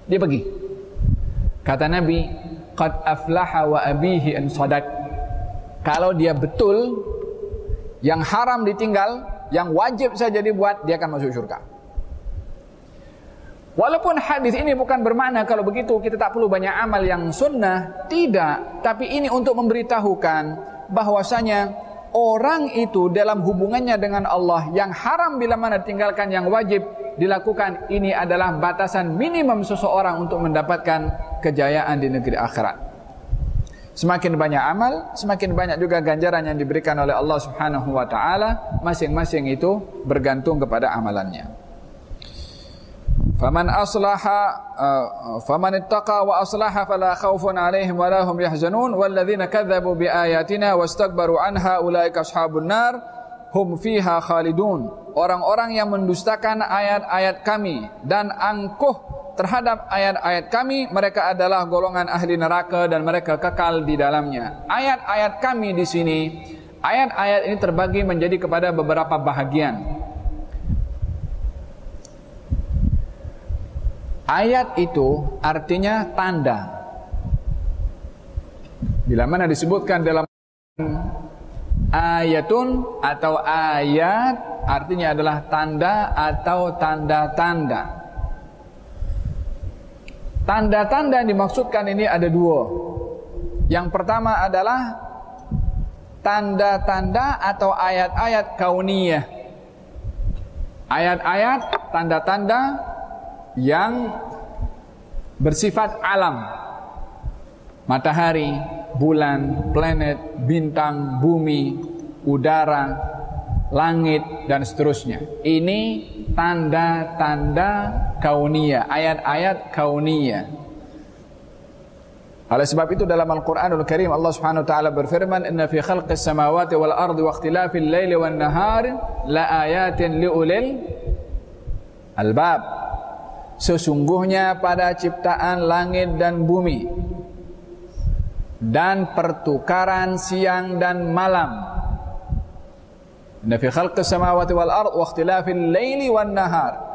Dia pergi. Kata Nabi, "Qad aflaha wa abihi in sadaq." Kalau dia betul, yang haram ditinggal, yang wajib saja dibuat, dia akan masuk syurga. Walaupun hadis ini bukan bermakna kalau begitu kita tak perlu banyak amal yang sunnah, tidak. Tapi ini untuk memberitahukan bahwasanya orang itu dalam hubungannya dengan Allah, yang haram bila mana ditinggalkan, yang wajib dilakukan, ini adalah batasan minimum seseorang untuk mendapatkan kejayaan di negeri akhirat. Semakin banyak amal, semakin banyak juga ganjaran yang diberikan oleh Allah Subhanahu wa taala. Masing-masing itu bergantung kepada amalannya. Faman ittaqa wa aslaha fala khaufun 'alaihim wa la hum yahzanun walladzina kadzdzabu biayatina wastakbaru anha ulaika ashabun nar hum fiha khalidun. Orang-orang yang mendustakan ayat-ayat kami dan angkuh terhadap ayat-ayat kami, mereka adalah golongan ahli neraka dan mereka kekal di dalamnya. Ayat-ayat kami di sini, ayat-ayat ini terbagi menjadi kepada beberapa bahagian. Ayat itu artinya tanda. Bila mana disebutkan dalam ayatun atau ayat, artinya adalah tanda atau tanda-tanda. Tanda-tanda yang dimaksudkan ini ada dua. Yang pertama adalah tanda-tanda atau ayat-ayat kauniyah. Ayat-ayat, tanda-tanda yang bersifat alam. Matahari, bulan, planet, bintang, bumi, udara, langit, dan seterusnya. Ini tanda-tanda kauniyah, ayat-ayat kauniyah. Oleh sebab itu dalam Al-Quranul Karim Allah Subhanahu wa taala berfirman, "Inna fi khalqis samawati wal ardi wa ikhtilafil laili wan nahari la ayatin liulil albab." Sesungguhnya pada ciptaan langit dan bumi dan pertukaran siang dan malam, inna fi khalqis samawati wal ard wa ikhtilafil laili wan nahar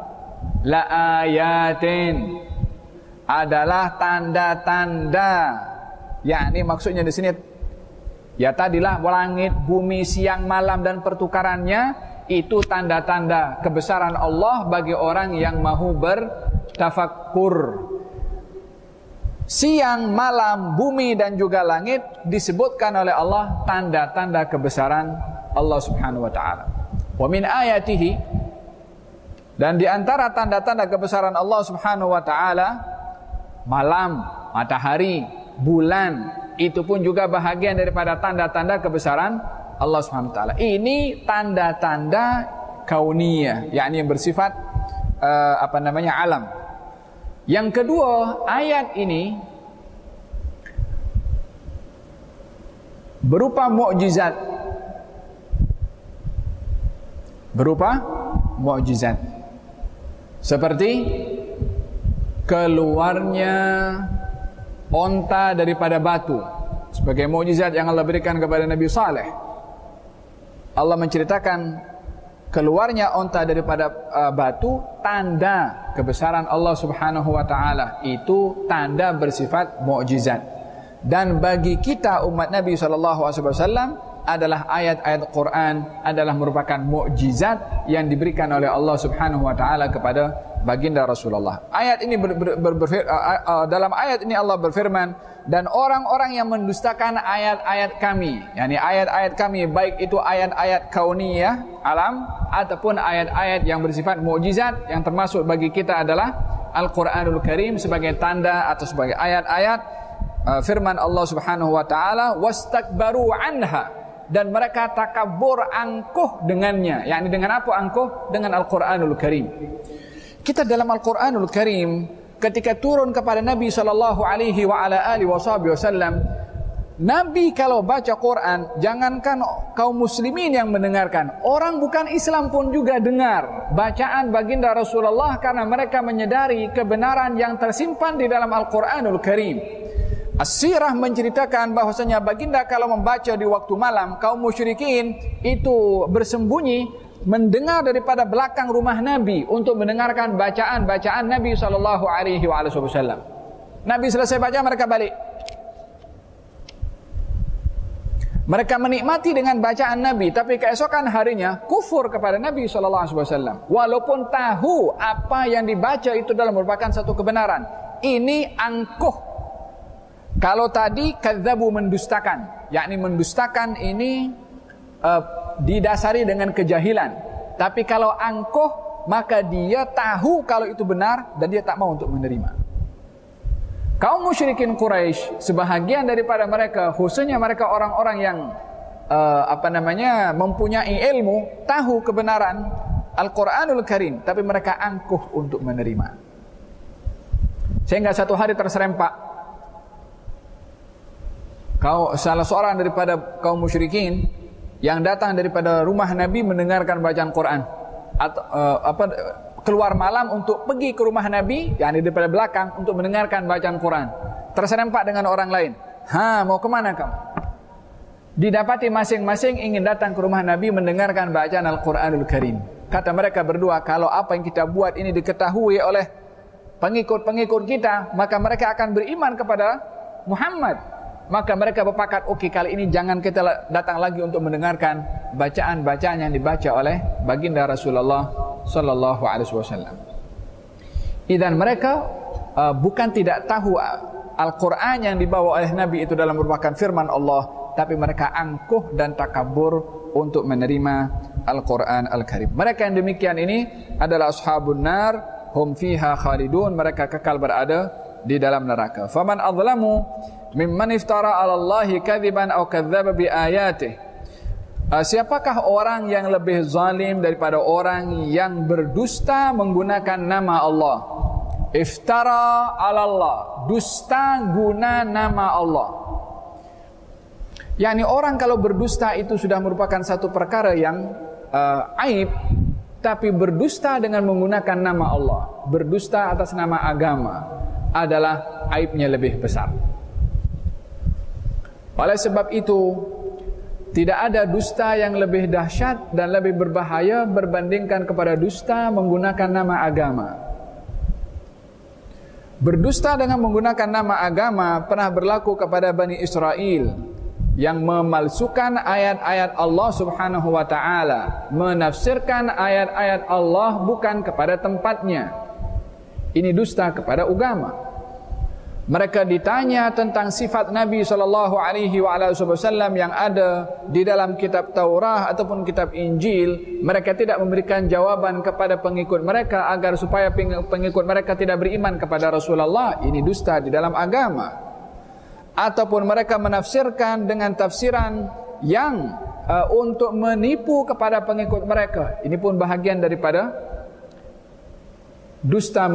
la ayatin, adalah tanda-tanda. Yakni maksudnya di sini ya tadilah langit, bumi, siang, malam dan pertukarannya, itu tanda-tanda kebesaran Allah bagi orang yang mahu bertafakkur. Siang, malam, bumi dan juga langit disebutkan oleh Allah tanda-tanda kebesaran Allah Subhanahu wa taala. Wa min ayatihi, dan di antara tanda-tanda kebesaran Allah Subhanahu wa taala, malam, matahari, bulan, itu pun juga bahagian daripada tanda-tanda kebesaran Allah Subhanahu wa taala. Ini tanda-tanda kauniyah, yakni yang bersifat alam. Yang kedua, ayat ini berupa mukjizat. Berupa mukjizat. Seperti keluarnya onta daripada batu, sebagai mukjizat yang Allah berikan kepada Nabi Saleh. Allah menceritakan keluarnya onta daripada batu, tanda kebesaran Allah Subhanahu wa taala. Itu tanda bersifat mukjizat. Dan bagi kita umat Nabi sallallahu alaihi wasallam adalah ayat-ayat Quran adalah merupakan mukjizat yang diberikan oleh Allah Subhanahu wa taala kepada baginda Rasulullah. Ayat ini dalam ayat ini Allah berfirman, dan orang-orang yang mendustakan ayat-ayat kami, yakni ayat-ayat kami, baik itu ayat-ayat kauniyah, alam, ataupun ayat-ayat yang bersifat mukjizat, yang termasuk bagi kita adalah Al-Quranul Karim sebagai tanda atau sebagai ayat-ayat firman Allah Subhanahu wa taala, wastakbaru anha, dan mereka takabur, angkuh dengannya. Yakni dengan apa angkuh? Dengan Al-Quranul Karim. Kita dalam Al-Quranul Karim ketika turun kepada Nabi SAW, Nabi kalau baca Quran, jangankan kaum muslimin yang mendengarkan, orang bukan Islam pun juga dengar bacaan baginda Rasulullah, karena mereka menyadari kebenaran yang tersimpan di dalam Al-Quranul Karim. As-Sirah menceritakan bahwasanya baginda kalau membaca di waktu malam, kaum musyrikin itu bersembunyi mendengar daripada belakang rumah Nabi untuk mendengarkan bacaan-bacaan Nabi SAW. Nabi selesai baca, mereka balik. Mereka menikmati dengan bacaan Nabi, tapi keesokan harinya kufur kepada Nabi SAW. Walaupun tahu apa yang dibaca itu adalah merupakan satu kebenaran. Ini angkuh. Kalau tadi kadzabu, mendustakan, yakni mendustakan ini didasari dengan kejahilan. Tapi kalau angkuh, maka dia tahu kalau itu benar dan dia tak mau untuk menerima. Kaum musyrikin Quraisy, sebahagian daripada mereka, khususnya mereka orang-orang yang mempunyai ilmu, tahu kebenaran Al-Quranul Karim, tapi mereka angkuh untuk menerima. Sehingga satu hari terserempak, salah seorang daripada kaum musyrikin yang datang daripada rumah Nabi mendengarkan bacaan Quran, atau keluar malam untuk pergi ke rumah Nabi, yakni daripada belakang untuk mendengarkan bacaan Quran, terserempak dengan orang lain. Mau kemana kamu? Didapati masing-masing ingin datang ke rumah Nabi mendengarkan bacaan Al-Quranul Karim. Kata mereka berdua, kalau apa yang kita buat ini diketahui oleh pengikut-pengikut kita, maka mereka akan beriman kepada Muhammad. Maka mereka berpakat, oke, kali ini jangan kita datang lagi untuk mendengarkan bacaan-bacaan yang dibaca oleh baginda Rasulullah sallallahu alaihi wasallam. Idzan mereka bukan tidak tahu Al-Quran yang dibawa oleh Nabi itu dalam merupakan firman Allah, tapi mereka angkuh dan takabur untuk menerima Al-Quran Al-Karim. Mereka yang demikian ini adalah ashabun nar, hum fiha khalidun, mereka kekal berada di dalam neraka. Faman azlamu mimman iftara 'ala Allahi kadziban aw kadzdzaba bi ayatihi. Siapakah orang yang lebih zalim daripada orang yang berdusta menggunakan nama Allah? Iftara 'ala Allah, dusta guna nama Allah. Yani orang kalau berdusta itu sudah merupakan satu perkara yang aib, tapi berdusta dengan menggunakan nama Allah, berdusta atas nama agama adalah aibnya lebih besar. Oleh sebab itu, tidak ada dusta yang lebih dahsyat dan lebih berbahaya berbandingkan kepada dusta menggunakan nama agama. Berdusta dengan menggunakan nama agama pernah berlaku kepada Bani Israel yang memalsukan ayat-ayat Allah Subhanahu wa taala, menafsirkan ayat-ayat Allah bukan kepada tempatnya. Ini dusta kepada agama. Mereka ditanya tentang sifat Nabi SAW yang ada di dalam kitab Taurah ataupun kitab Injil. Mereka tidak memberikan jawaban kepada pengikut mereka agar supaya pengikut mereka tidak beriman kepada Rasulullah. Ini dusta di dalam agama. Ataupun mereka menafsirkan dengan tafsiran yang untuk menipu kepada pengikut mereka. Ini pun bahagian daripada dusta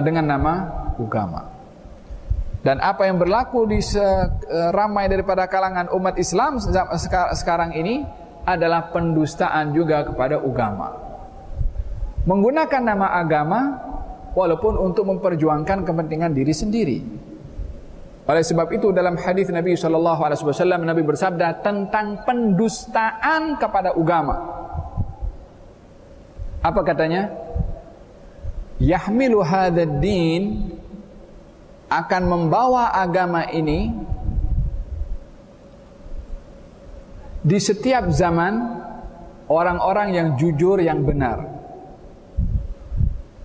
dengan nama agama. Dan apa yang berlaku di ramai daripada kalangan umat Islam sekarang ini adalah pendustaan juga kepada agama. Menggunakan nama agama walaupun untuk memperjuangkan kepentingan diri sendiri. Oleh sebab itu dalam hadis Nabi SAW, Nabi bersabda tentang pendustaan kepada agama. Apa katanya? Yahmilu hadzal din, akan membawa agama ini di setiap zaman orang-orang yang jujur, yang benar.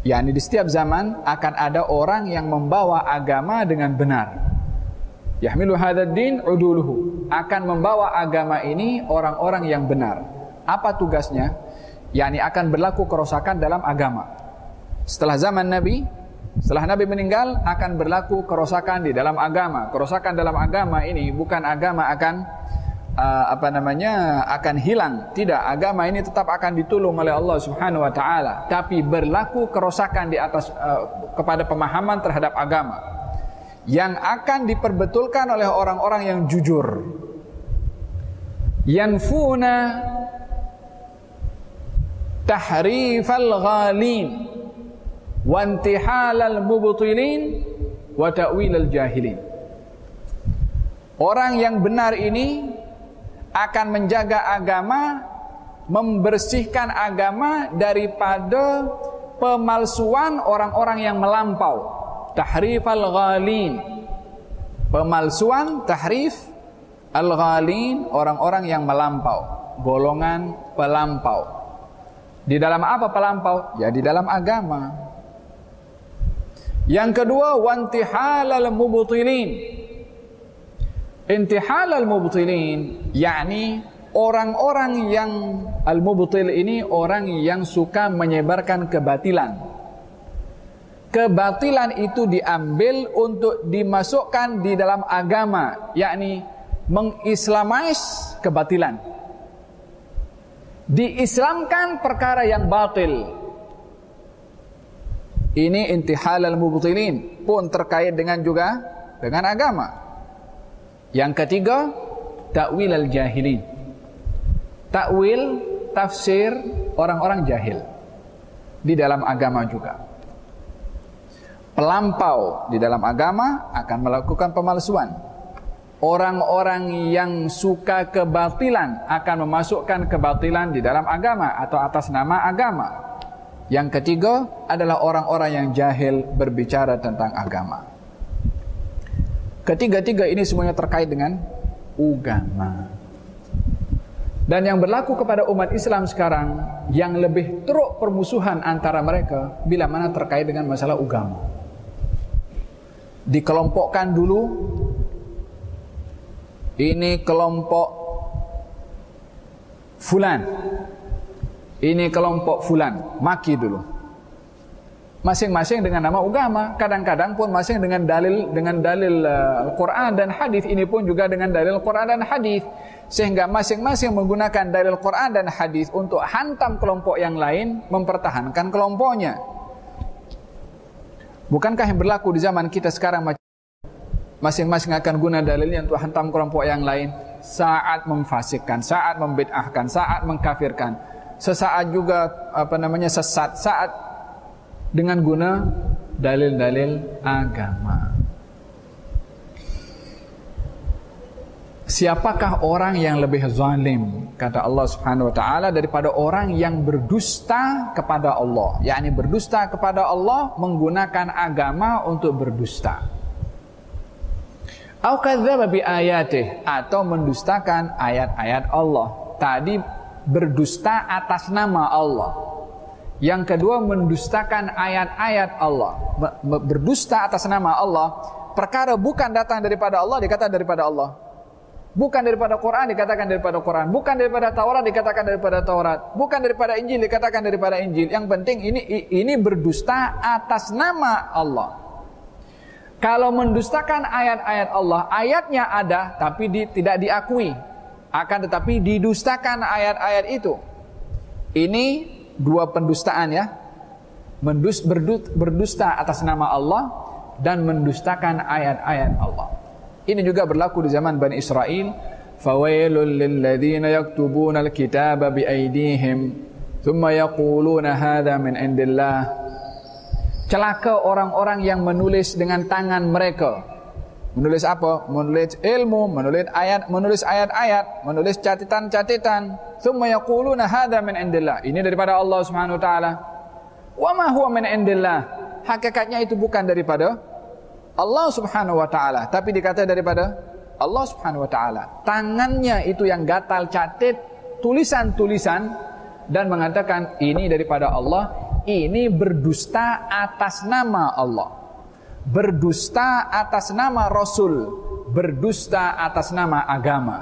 Yani di setiap zaman akan ada orang yang membawa agama dengan benar. Yahmilu hadzal din uduluhu, akan membawa agama ini orang-orang yang benar. Apa tugasnya? Yani akan berlaku kerosakan dalam agama. Setelah zaman Nabi, setelah Nabi meninggal akan berlaku kerosakan di dalam agama. Kerosakan dalam agama ini bukan agama akan akan hilang. Tidak, agama ini tetap akan ditolong oleh Allah Subhanahu wa taala, tapi berlaku kerosakan di atas kepada pemahaman terhadap agama yang akan diperbetulkan oleh orang-orang yang jujur. Yanfuna tahrifal ghalin wa intihalal mubtilin wa ta'wilal jahilin. Orang yang benar ini akan menjaga agama, membersihkan agama daripada pemalsuan orang-orang yang melampau. Tahrifal ghalin, pemalsuan, tahrif al-ghalin, orang-orang yang melampau, golongan pelampau. Di dalam apa pelampau? Ya di dalam agama. Yang kedua, wantihalal mubtilin. Intihalal mubtilin, yakni orang-orang yang al-mubtil ini orang yang suka menyebarkan kebatilan. Kebatilan itu diambil untuk dimasukkan di dalam agama, yakni mengislamais kebatilan. Diislamkan perkara yang batil. Ini intihal al-mubtilin, pun terkait dengan juga dengan agama. Yang ketiga, ta'wil al-jahilin. Ta'wil, tafsir orang-orang jahil di dalam agama juga. Pelampau di dalam agama akan melakukan pemalsuan. Orang-orang yang suka kebatilan akan memasukkan kebatilan di dalam agama atau atas nama agama. Yang ketiga adalah orang-orang yang jahil berbicara tentang agama. Ketiga-tiga ini semuanya terkait dengan agama. Dan yang berlaku kepada umat Islam sekarang, yang lebih teruk permusuhan antara mereka bila mana terkait dengan masalah agama. Dikelompokkan dulu, ini kelompok fulan, ini kelompok fulan, maki dulu. Masing-masing dengan nama agama, kadang-kadang pun masing dengan dalil Al-Quran dan hadis. Ini pun juga dengan dalil Al-Quran dan hadis, sehingga masing-masing menggunakan dalil Al-Quran dan hadis untuk hantam kelompok yang lain, mempertahankan kelompoknya. Bukankah yang berlaku di zaman kita sekarang? Masing-masing akan guna dalilnya untuk hantam kelompok yang lain, saat memfasikkan, saat membid'ahkan, saat mengkafirkan, sesaat juga sesat, saat dengan guna dalil-dalil agama. Siapakah orang yang lebih zalim, kata Allah Subhanahu wa taala, daripada orang yang berdusta kepada Allah? Yakni berdusta kepada Allah, menggunakan agama untuk berdusta. Au kadzdzaba bi ayatih, atau mendustakan ayat-ayat Allah. Tadi berdusta atas nama Allah. Yang kedua, mendustakan ayat-ayat Allah. Berdusta atas nama Allah, perkara bukan datang daripada Allah dikatakan daripada Allah. Bukan daripada Quran dikatakan daripada Quran. Bukan daripada Taurat dikatakan daripada Taurat. Bukan daripada Injil dikatakan daripada Injil. Yang penting ini berdusta atas nama Allah. Kalau mendustakan ayat-ayat Allah, ayatnya ada tapi tidak diakui, akan tetapi didustakan ayat-ayat itu. Ini dua pendustaan ya. Berdusta atas nama Allah dan mendustakan ayat-ayat Allah. Ini juga berlaku di zaman Bani Israel. Fawailul lilladzina yaktubuna alkitaba biaydihim thumma yaquluna hadza min indillah. Celaka orang-orang yang menulis dengan tangan mereka. Menulis apa? Menulis ilmu, menulis ayat-ayat, menulis catatan-catatan. Thumma yaquluna hadza min indillah. Ini daripada Allah Subhanahu wa taala. Wa ma huwa min indillah. Hakikatnya itu bukan daripada Allah Subhanahu wa taala, tapi dikata daripada Allah Subhanahu wa taala. Tangannya itu yang gatal catat tulisan-tulisan dan mengatakan ini daripada Allah. Ini berdusta atas nama Allah, berdusta atas nama Rasul, berdusta atas nama agama.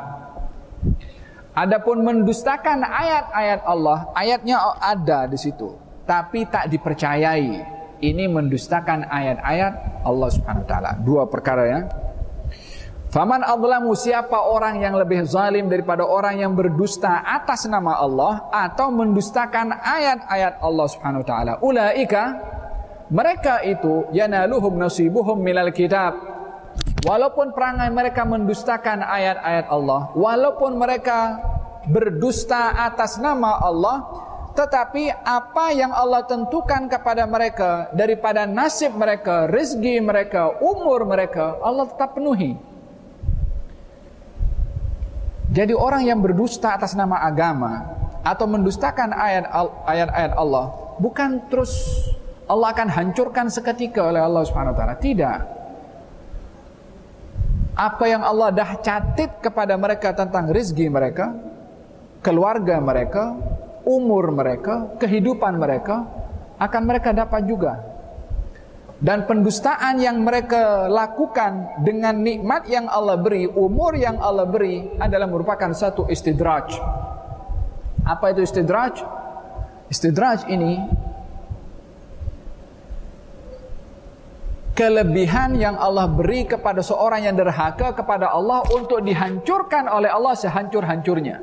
Adapun mendustakan ayat-ayat Allah, ayatnya ada di situ, tapi tak dipercayai. Ini mendustakan ayat-ayat Allah Subhanahu wa taala. Dua perkara ya. Faman adlamu, siapa orang yang lebih zalim daripada orang yang berdusta atas nama Allah atau mendustakan ayat-ayat Allah Subhanahu wa taala. Ulaika, mereka itu yanaluhum nasibuhum minal kitab. Walaupun perangai mereka mendustakan ayat-ayat Allah, walaupun mereka berdusta atas nama Allah, tetapi apa yang Allah tentukan kepada mereka daripada nasib mereka, rezeki mereka, umur mereka, Allah tetap penuhi. Jadi orang yang berdusta atas nama agama atau mendustakan ayat-ayat Allah, bukan terus Allah akan hancurkan seketika oleh Allah Subhanahu wa taala. Tidak. Apa yang Allah dah catat kepada mereka tentang rezeki mereka, keluarga mereka, umur mereka, kehidupan mereka, akan mereka dapat juga. Dan pendustaan yang mereka lakukan dengan nikmat yang Allah beri, umur yang Allah beri, adalah merupakan satu istidraj. Apa itu istidraj? Istidraj ini kelebihan yang Allah beri kepada seorang yang derhaka kepada Allah untuk dihancurkan oleh Allah sehancur-hancurnya.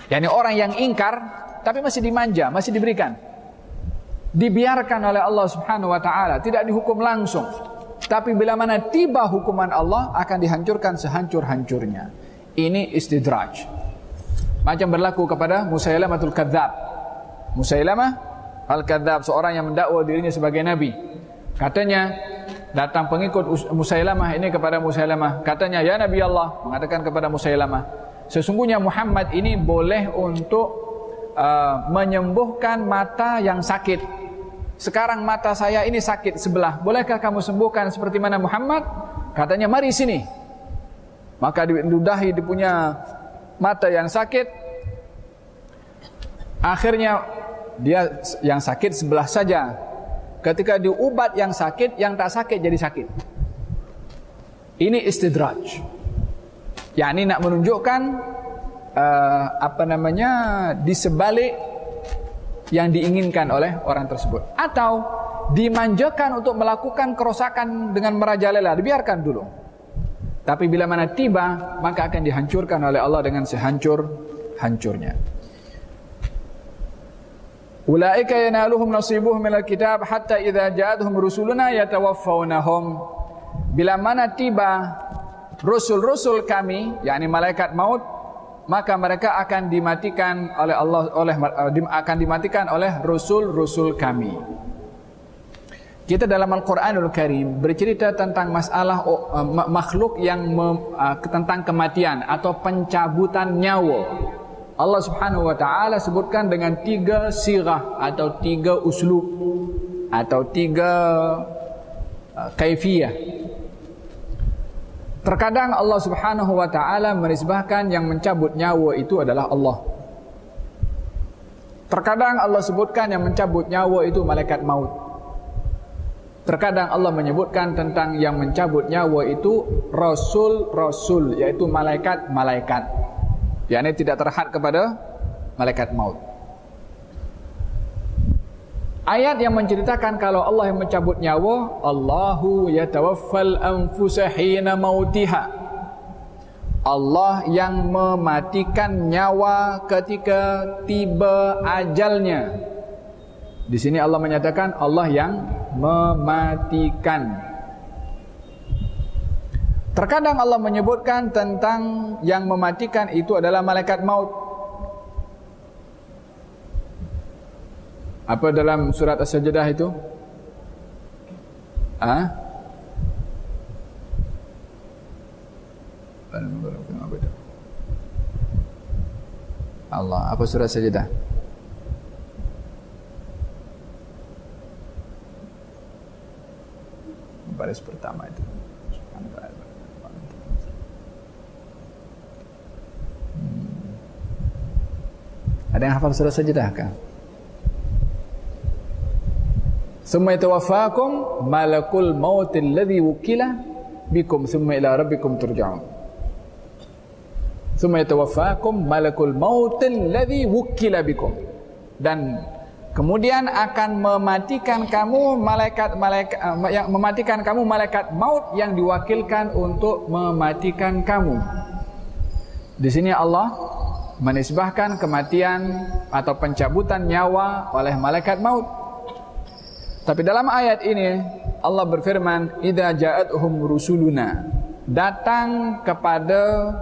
Yani orang yang ingkar tapi masih dimanja, masih diberikan, dibiarkan oleh Allah Subhanahu wa taala, tidak dihukum langsung. Tapi bila mana tiba hukuman Allah, akan dihancurkan sehancur-hancurnya. Ini istidraj. Macam berlaku kepada Musailamatul Kadzab. Musailamah Al-Kadzab, seorang yang mendakwa dirinya sebagai nabi. Katanya datang pengikut Musailamah ini kepada Musailamah, katanya, "Ya Nabi Allah," mengatakan kepada Musailamah, "Sesungguhnya Muhammad ini boleh untuk menyembuhkan mata yang sakit. Sekarang mata saya ini sakit sebelah. Bolehkah kamu sembuhkan seperti mana Muhammad?" Katanya, "Mari sini." Maka diludahi dia punya mata yang sakit. Akhirnya dia yang sakit sebelah saja. Ketika diubat yang sakit, yang tak sakit jadi sakit. Ini istidraj. Yani nak menunjukkan di sebalik yang diinginkan oleh orang tersebut, atau dimanjakan untuk melakukan kerosakan dengan merajalela, dibiarkan dulu. Tapi bila mana tiba, maka akan dihancurkan oleh Allah dengan sehancur-hancurnya. Ulaika yanaluhum nasibuhum minal kitab hatta idza ja'atuhum rusuluna yatawaffawnahum. Bila mana tiba rasul-rasul kami, yakni malaikat maut, maka mereka akan dimatikan oleh Allah, akan dimatikan oleh rasul-rasul kami. Kita dalam Al-Quranul Karim bercerita tentang masalah makhluk yang tentang kematian atau pencabutan nyawa. Allah Subhanahu wa taala sebutkan dengan 3 sirah atau 3 uslub atau 3 kaifiyah. Terkadang Allah Subhanahu wa taala menisbahkan yang mencabut nyawa itu adalah Allah. Terkadang Allah sebutkan yang mencabut nyawa itu malaikat maut. Terkadang Allah menyebutkan tentang yang mencabut nyawa itu rasul-rasul, yaitu malaikat-malaikat. Yakni tidak terhad kepada malaikat maut. Ayat yang menceritakan kalau Allah yang mencabut nyawa, Allahu yatawaffal anfusa hina mautiha. Allah yang mematikan nyawa ketika tiba ajalnya. Di sini Allah menyatakan Allah yang mematikan. Terkadang Allah menyebutkan tentang yang mematikan itu adalah malaikat maut. Apa dalam surat As-Sajdah itu? Allah, apa surat Sajdah? Baris pertama itu. Ada yang hafal surah Sajdah kan? Summa yatawaffakum malakul maut alladhi wukila bikum summa ila rabbikum turja'un. Summa yatawaffakum malakul maut alladhi wukila bikum. Dan Kemudian akan mematikan kamu malaikat maut yang diwakilkan untuk mematikan kamu. Di sini Allah menisbahkan kematian atau pencabutan nyawa oleh malaikat maut. Tapi dalam ayat ini Allah berfirman, "Idza ja'atuhum rusuluna." Datang kepada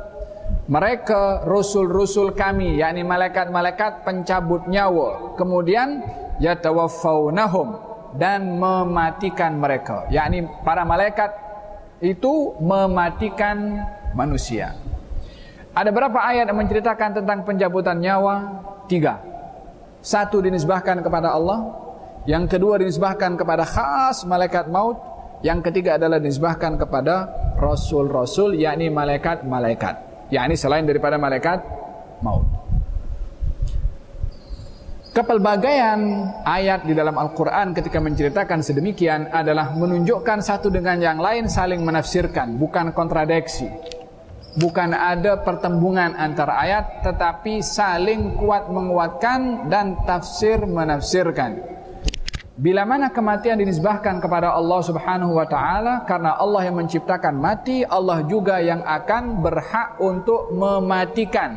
mereka rasul-rasul kami, yakni malaikat-malaikat pencabut nyawa. Kemudian yatawaffawnahum, dan mematikan mereka, yakni para malaikat itu mematikan manusia. Ada berapa ayat yang menceritakan tentang pencabutan nyawa? 3. 1 dinisbahkan kepada Allah, yang kedua dinisbahkan kepada khas malaikat maut, yang ketiga adalah dinisbahkan kepada rasul-rasul, yakni malaikat-malaikat, yakni selain daripada malaikat maut. Kepelbagaian ayat di dalam Al-Quran ketika menceritakan sedemikian adalah menunjukkan satu dengan yang lain saling menafsirkan, bukan kontradiksi. Bukan ada pertembungan antara ayat, tetapi saling kuat menguatkan dan tafsir menafsirkan. Bila mana kematian dinisbahkan kepada Allah Subhanahu wa taala, karena Allah yang menciptakan mati, Allah juga yang akan berhak untuk mematikan.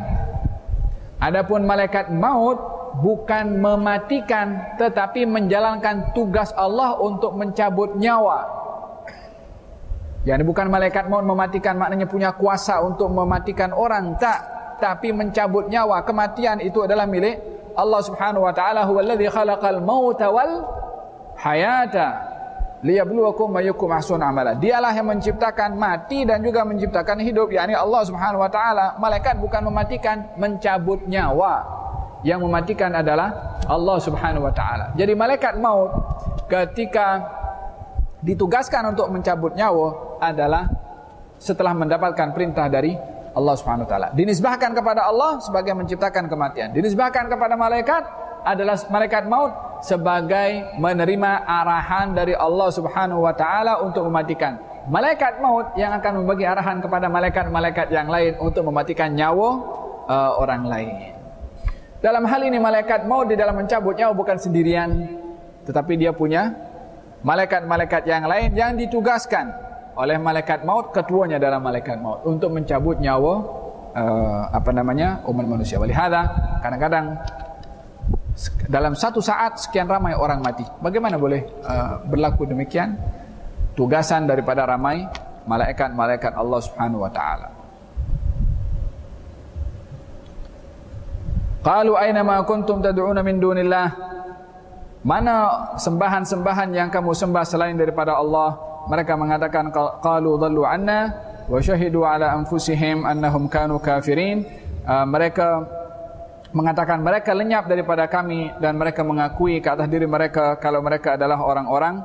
Adapun malaikat maut bukan mematikan, tetapi menjalankan tugas Allah untuk mencabut nyawa. Yani bukan malaikat maut mematikan maknanya punya kuasa untuk mematikan orang, tak, tapi mencabut nyawa. Kematian itu adalah milik Allah Subhanahu wa taala. Huwallazi khalaqal mauta wal hayata liyabluwakum ayyukum ahsanu amala. Dialah yang menciptakan mati dan juga menciptakan hidup, yakni Allah Subhanahu wa taala. Malaikat bukan mematikan, mencabut nyawa. Yang mematikan adalah Allah Subhanahu wa taala. Jadi malaikat maut ketika ditugaskan untuk mencabut nyawa adalah setelah mendapatkan perintah dari Allah Subhanahu wa taala. Dinisbahkan kepada Allah sebagai menciptakan kematian. Dinisbahkan kepada malaikat adalah malaikat maut sebagai menerima arahan dari Allah Subhanahu wa taala untuk mematikan. Malaikat maut yang akan membagi arahan kepada malaikat-malaikat yang lain untuk mematikan nyawa orang lain. Dalam hal ini malaikat maut di dalam mencabut nyawa bukan sendirian, tetapi dia punya malaikat-malaikat yang lain yang ditugaskan oleh malaikat maut, ketuanya adalah malaikat maut untuk mencabut nyawa umat manusia. Walihada kadang-kadang dalam satu saat sekian ramai orang mati. Bagaimana boleh berlaku demikian? Tugasan daripada ramai malaikat-malaikat Allah Subhanahu wa taala. Qalu aina ma kuntum tad'una min dunillah. Mana sembahan-sembahan yang kamu sembah selain daripada Allah? Mereka mengatakan, qalu dhallu anna wa syahidu ala anfusihim annahum kanu kafirin. Mereka mengatakan mereka lenyap daripada kami, dan mereka mengakui ke atas diri mereka kalau mereka adalah orang-orang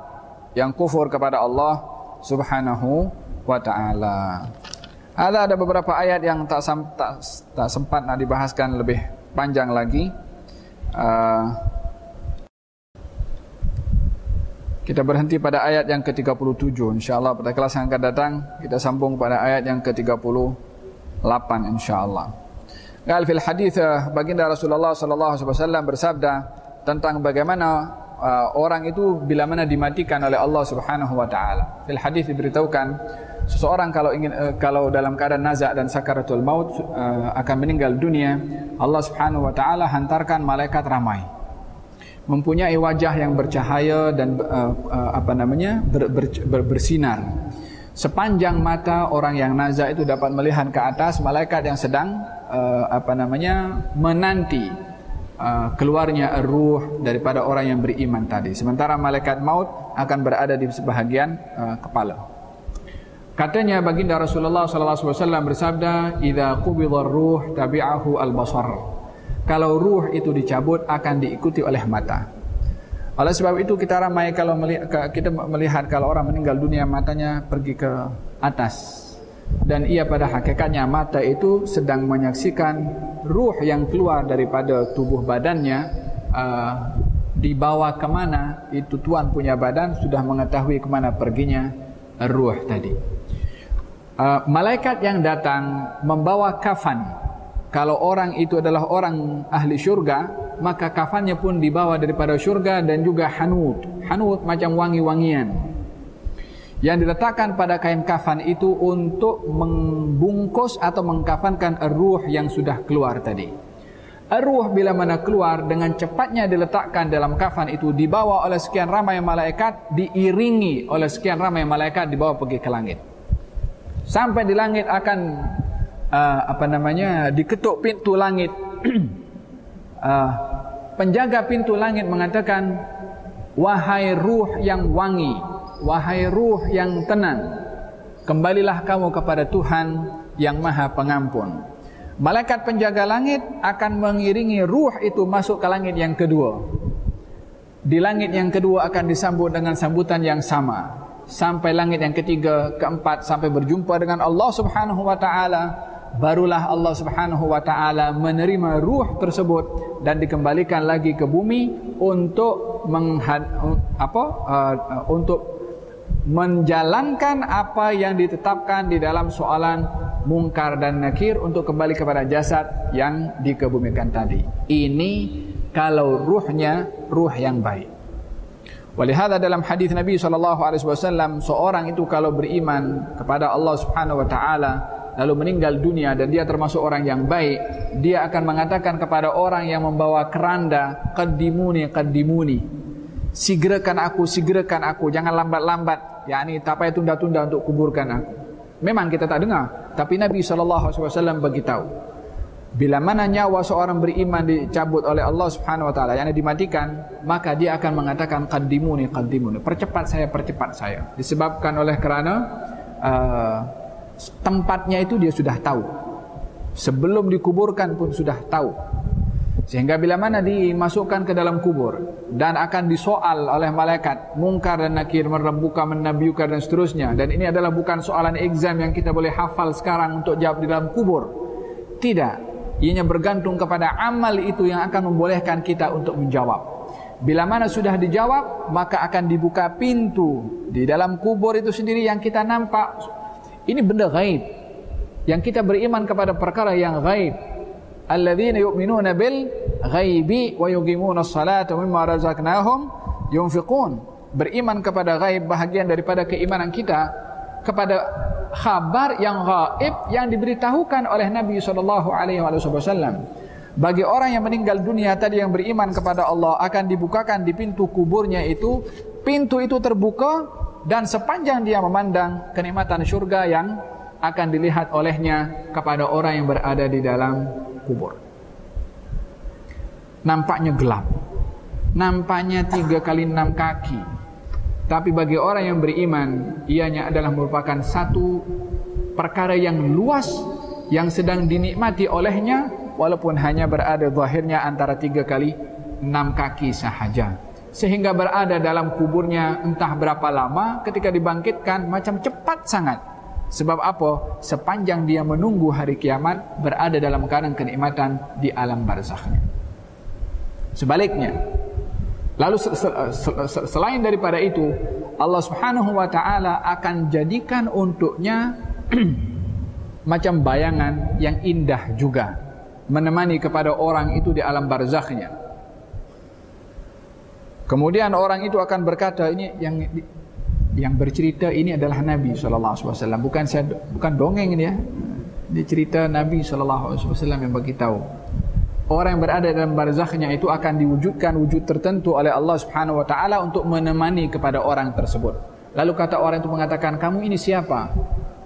yang kufur kepada Allah Subhanahu wa taala. Ada beberapa ayat yang tak sempat nak dibahaskan lebih panjang lagi. Kita berhenti pada ayat yang ke-37. InsyaAllah pada kelas yang akan datang kita sambung pada ayat yang ke-38 insyaAllah. Qal fil hadits, baginda Rasulullah sallallahu alaihi wasallam bersabda tentang bagaimana orang itu bila mana dimatikan oleh Allah Subhanahu wa taala. Fil hadits diberitahukan seseorang kalau dalam keadaan nazak dan sakaratul maut akan meninggal dunia, Allah Subhanahu wa taala hantarkan malaikat ramai, mempunyai wajah yang bercahaya dan bersinar. Sepanjang mata orang yang nazak itu dapat melihat ke atas malaikat yang sedang menanti keluarnya ruh daripada orang yang beriman tadi. Sementara malaikat maut akan berada di sebahagian kepala. Katanya baginda Rasulullah sallallahu alaihi wasallam bersabda, "Idza qubidha ar-ruh tabi'ahu al-basar." Kalau ruh itu dicabut akan diikuti oleh mata. Oleh sebab itu kita ramai kalau melihat kalau orang meninggal dunia matanya pergi ke atas, dan ia pada hakikatnya mata itu sedang menyaksikan ruh yang keluar daripada tubuh badannya dibawa kemana, itu Tuhan punya badan sudah mengetahui kemana perginya ruh tadi. Malaikat yang datang membawa kafan. Kalau orang itu adalah orang ahli syurga, maka kafannya pun dibawa daripada syurga, dan juga hanut. Hanut macam wangi-wangian yang diletakkan pada kain kafan itu untuk membungkus atau mengkafankan ruh yang sudah keluar tadi. Ruh bila mana keluar, dengan cepatnya diletakkan dalam kafan itu, dibawa oleh sekian ramai malaikat, diiringi oleh sekian ramai malaikat, dibawa pergi ke langit. Sampai di langit akan diketuk pintu langit. Penjaga pintu langit mengatakan, wahai ruh yang wangi, wahai ruh yang tenang, kembalilah kamu kepada Tuhan yang Maha Pengampun. Malaikat penjaga langit akan mengiringi ruh itu masuk ke langit yang kedua. Di langit yang kedua akan disambut dengan sambutan yang sama, sampai langit yang ketiga, keempat, sampai berjumpa dengan Allah Subhanahu wa taala. Barulah Allah Subhanahu wa taala menerima ruh tersebut dan dikembalikan lagi ke bumi untuk menjalankan apa yang ditetapkan di dalam soalan Munkar dan Nakir, untuk kembali kepada jasad yang dikebumikan tadi. Ini kalau ruhnya ruh yang baik. Walihada dalam hadis Nabi SAW, seorang itu kalau beriman kepada Allah Subhanahu wa taala lalu meninggal dunia dan dia termasuk orang yang baik, dia akan mengatakan kepada orang yang membawa keranda, qaddimuni qaddimuni, segerakan aku, jangan lambat-lambat, yakni tak payah tunda-tunda untuk kuburkan aku. Memang kita tak dengar, tapi Nabi SAW beritahu, bila mana nyawa seorang beriman dicabut oleh Allah Subhanahu wa taala, yakni dimatikan, maka dia akan mengatakan qaddimuni qaddimuni, percepat saya, disebabkan oleh kerana tempatnya itu dia sudah tahu, sebelum dikuburkan pun sudah tahu. Sehingga bila mana dimasukkan ke dalam kubur dan akan disoal oleh malaikat Munkar dan Nakir, merembuka, menabiuka dan seterusnya, dan ini adalah bukan soalan exam yang kita boleh hafal sekarang untuk jawab di dalam kubur. Tidak, ianya bergantung kepada amal itu yang akan membolehkan kita untuk menjawab. Bila mana sudah dijawab, maka akan dibuka pintu di dalam kubur itu sendiri yang kita nampak. Ini benda gaib, yang kita beriman kepada perkara yang gaib. Alladzina yu'minuna bil ghaibi wa yuqimuna as-salata mimma razaqnahum yunfiqun. Beriman kepada gaib, bahagian daripada keimanan kita kepada khabar yang gaib yang diberitahukan oleh Nabi SAW. Bagi orang yang meninggal dunia tadi yang beriman kepada Allah, akan dibukakan di pintu kuburnya itu, pintu itu terbuka, dan sepanjang dia memandang kenikmatan syurga yang akan dilihat olehnya kepada orang yang berada di dalam kubur. Nampaknya gelap, nampaknya 3 kali 6 kaki, tapi bagi orang yang beriman, ianya adalah merupakan satu perkara yang luas yang sedang dinikmati olehnya, walaupun hanya berada zahirnya antara 3 kali 6 kaki sahaja. Sehingga berada dalam kuburnya entah berapa lama, ketika dibangkitkan macam cepat sangat. Sebab apa? Sepanjang dia menunggu hari kiamat, berada dalam keadaan kenikmatan di alam barzakhnya. Sebaliknya, lalu selain daripada itu, Allah Subhanahu wa taala akan jadikan untuknya macam bayangan yang indah juga, menemani kepada orang itu di alam barzakhnya. Kemudian orang itu akan berkata, ini yang bercerita ini adalah Nabi SAW. Bukan dongeng ini ya. Dia cerita Nabi SAW yang beritahu. Orang yang berada dalam barzakhnya itu akan diwujudkan wujud tertentu oleh Allah Subhanahu wa taala untuk menemani kepada orang tersebut. Lalu kata orang itu mengatakan, kamu ini siapa?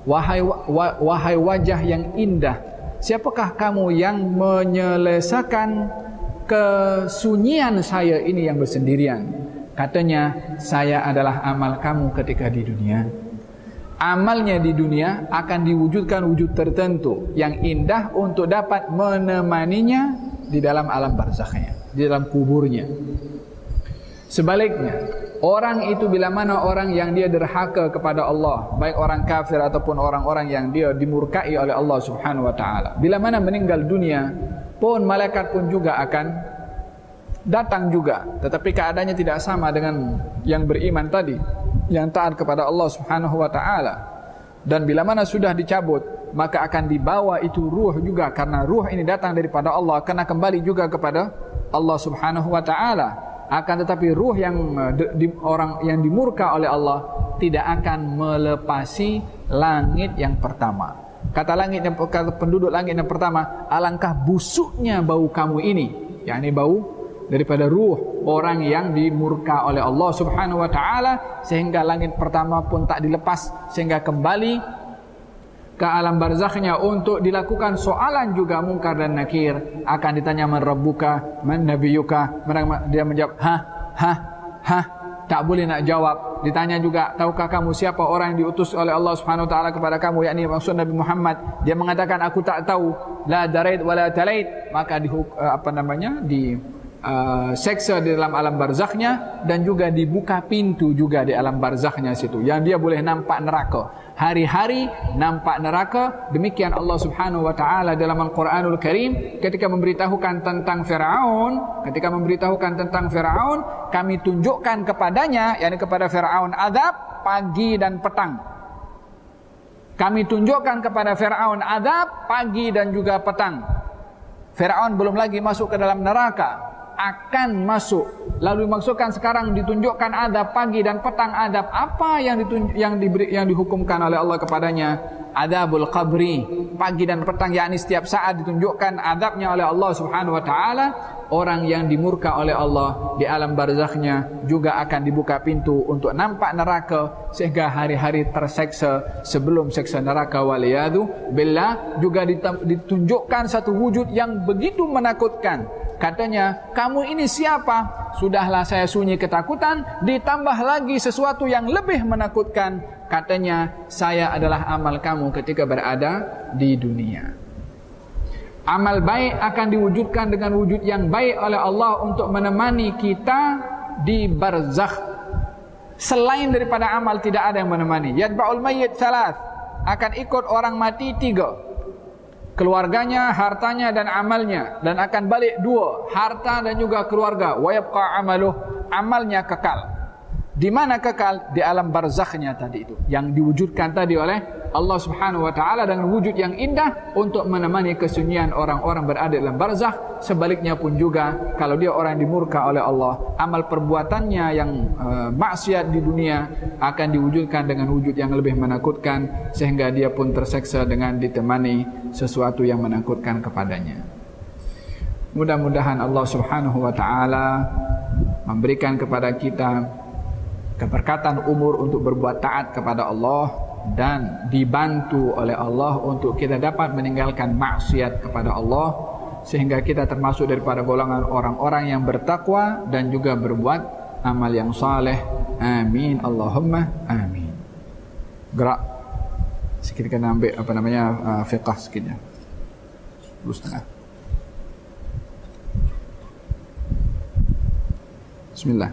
Wahai wajah yang indah, siapakah kamu yang menyelesaikan kesunyian saya ini yang bersendirian? Katanya, saya adalah amal kamu ketika di dunia. Amalnya di dunia akan diwujudkan wujud tertentu yang indah untuk dapat menemaninya di dalam alam barzakhnya, di dalam kuburnya. Sebaliknya, orang itu bila mana orang yang dia derhaka kepada Allah, baik orang kafir ataupun orang-orang yang dia dimurkai oleh Allah Subhanahu wa taala, bila mana meninggal dunia pun malaikat pun juga akan datang juga, tetapi keadaannya tidak sama dengan yang beriman tadi, yang taat kepada Allah Subhanahu wa taala. Dan bila mana sudah dicabut, maka akan dibawa itu ruh juga, karena ruh ini datang daripada Allah, kena kembali juga kepada Allah Subhanahu wa taala. Akan tetapi ruh yang orang yang dimurka oleh Allah tidak akan melepasi langit yang pertama. Kata penduduk langit yang pertama, alangkah busuknya bau kamu ini, yakni bau daripada ruh orang yang dimurka oleh Allah Subhanahu wa taala, sehingga langit pertama pun tak dilepas, sehingga kembali ke alam barzakhnya untuk dilakukan soalan juga Munkar dan Nakir. Akan ditanya man rabbuka, man nabiyuka, dia menjawab ha, tak boleh nak jawab. Ditanya juga, tahukah kamu siapa orang yang diutus oleh Allah Subhanahu wa taala kepada kamu, yakni maksud Nabi Muhammad. Dia mengatakan aku tak tahu, la darait wala talait. Maka seksa di dalam alam barzakhnya, dan juga dibuka pintu juga di alam barzakhnya situ, yang dia boleh nampak neraka. Hari-hari nampak neraka. Demikian Allah Subhanahu wa taala dalam Al-Qur'anul Karim ketika memberitahukan tentang Firaun. Kami tunjukkan kepadanya, yakni kepada Firaun, azab pagi dan petang. Kami tunjukkan kepada Firaun azab pagi dan juga petang. Firaun belum lagi masuk ke dalam neraka, akan masuk. Lalu maksudkan sekarang ditunjukkan azab pagi dan petang. Azab apa yang dihukumkan oleh Allah kepadanya? Adzabul qabri, pagi dan petang, yakni setiap saat ditunjukkan azabnya oleh Allah Subhanahu wa taala. Orang yang dimurka oleh Allah di alam barzakhnya juga akan dibuka pintu untuk nampak neraka, sehingga hari-hari terseksa sebelum seksa neraka, waliyadu billah. Juga ditunjukkan satu wujud yang begitu menakutkan. Katanya, kamu ini siapa? Sudahlah saya sunyi ketakutan, ditambah lagi sesuatu yang lebih menakutkan. Katanya, saya adalah amal kamu ketika berada di dunia. Amal baik akan diwujudkan dengan wujud yang baik oleh Allah untuk menemani kita di barzakh. Selain daripada amal tidak ada yang menemani. Yatba'ul mayyit thalath, akan ikut orang mati 3. Keluarganya, hartanya dan amalnya, dan akan balik 2, harta dan juga keluarga. Wa yabqa amaluh, amalnya kekal. Di mana kekal? Di alam barzakhnya tadi itu, yang diwujudkan tadi oleh Allah Subhanahu wa taala dengan wujud yang indah untuk menemani kesunyian orang-orang berada dalam barzakh. Sebaliknya pun juga kalau dia orang dimurka oleh Allah, amal perbuatannya yang maksiat di dunia akan diwujudkan dengan wujud yang lebih menakutkan, sehingga dia pun terseksa dengan ditemani sesuatu yang menakutkan kepadanya. Mudah-mudahan Allah Subhanahu wa taala memberikan kepada kita keberkatan umur untuk berbuat taat kepada Allah, dan dibantu oleh Allah untuk kita dapat meninggalkan maksiat kepada Allah, sehingga kita termasuk daripada golongan orang-orang yang bertakwa dan juga berbuat amal yang saleh. Amin Allahumma amin. Gerak sikit, kena ambil fiqh sikitnya 2,5. Bismillah.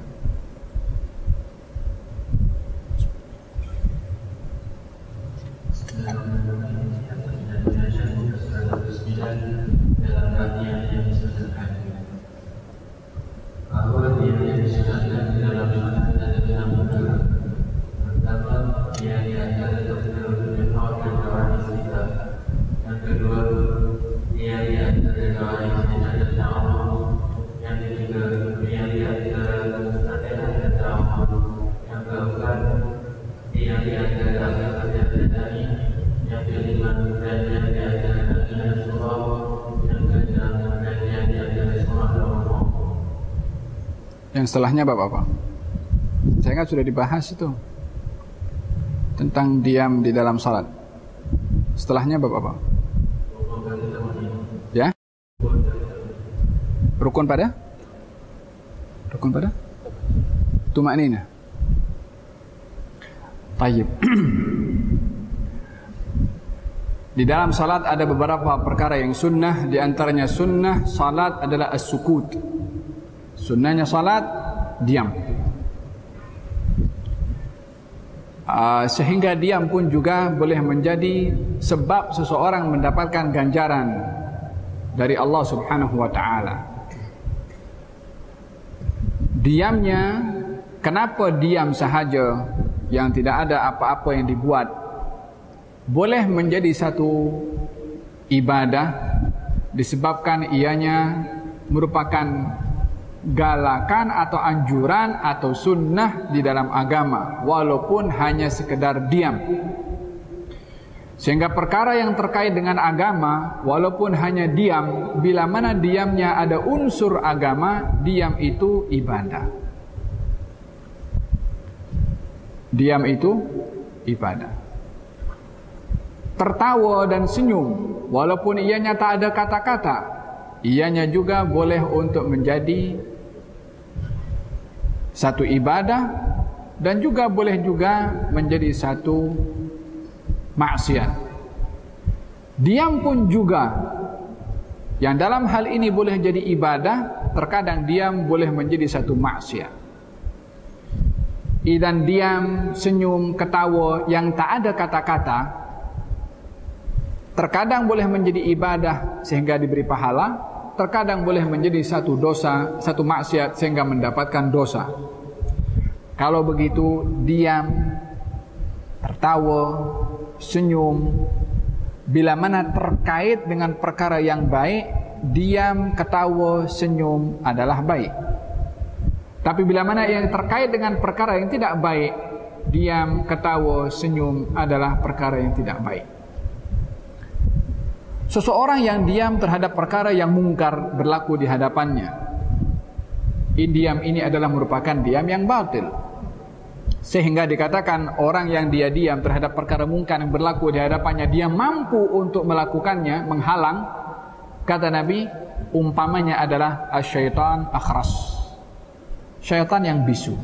Yang setelahnya bab apa? Saya kan sudah dibahas itu tentang diam di dalam salat. Setelahnya bab apa? Ya? Rukun pada? Tumakninah. Tayyib. Di dalam salat ada beberapa perkara yang sunnah. Di antaranya sunnah salat adalah as-sukut. Sunnahnya salat diam. Sehingga diam pun juga boleh menjadi sebab seseorang mendapatkan ganjaran dari Allah Subhanahu wa taala. Diamnya, kenapa diam sahaja yang tidak ada apa-apa yang dibuat, boleh menjadi satu ibadah disebabkan ianya merupakan galakan atau anjuran atau sunnah di dalam agama, walaupun hanya sekedar diam. Sehingga perkara yang terkait dengan agama, walaupun hanya diam, bila mana diamnya ada unsur agama, diam itu ibadah. Diam itu ibadah. Tertawa dan senyum, walaupun ianya tak ada kata-kata, ianya juga boleh untuk menjadi satu ibadah, dan juga boleh juga menjadi satu maksiat. Diam pun juga, yang dalam hal ini boleh jadi ibadah, terkadang diam boleh menjadi satu maksiat. Dan diam, senyum, ketawa yang tak ada kata-kata, terkadang boleh menjadi ibadah sehingga diberi pahala, terkadang boleh menjadi satu dosa, satu maksiat sehingga mendapatkan dosa. Kalau begitu, diam, tertawa, senyum, bila mana terkait dengan perkara yang baik, diam, ketawa, senyum adalah baik. Tapi bila mana yang terkait dengan perkara yang tidak baik, diam, ketawa, senyum adalah perkara yang tidak baik. Seseorang yang diam terhadap perkara yang mungkar berlaku di hadapannya, diam ini adalah merupakan diam yang batil. Sehingga dikatakan orang yang dia diam terhadap perkara mungkar yang berlaku di hadapannya, dia mampu untuk melakukannya, menghalang. Kata Nabi, umpamanya adalah asyaitan akhras, syaitan yang bisu.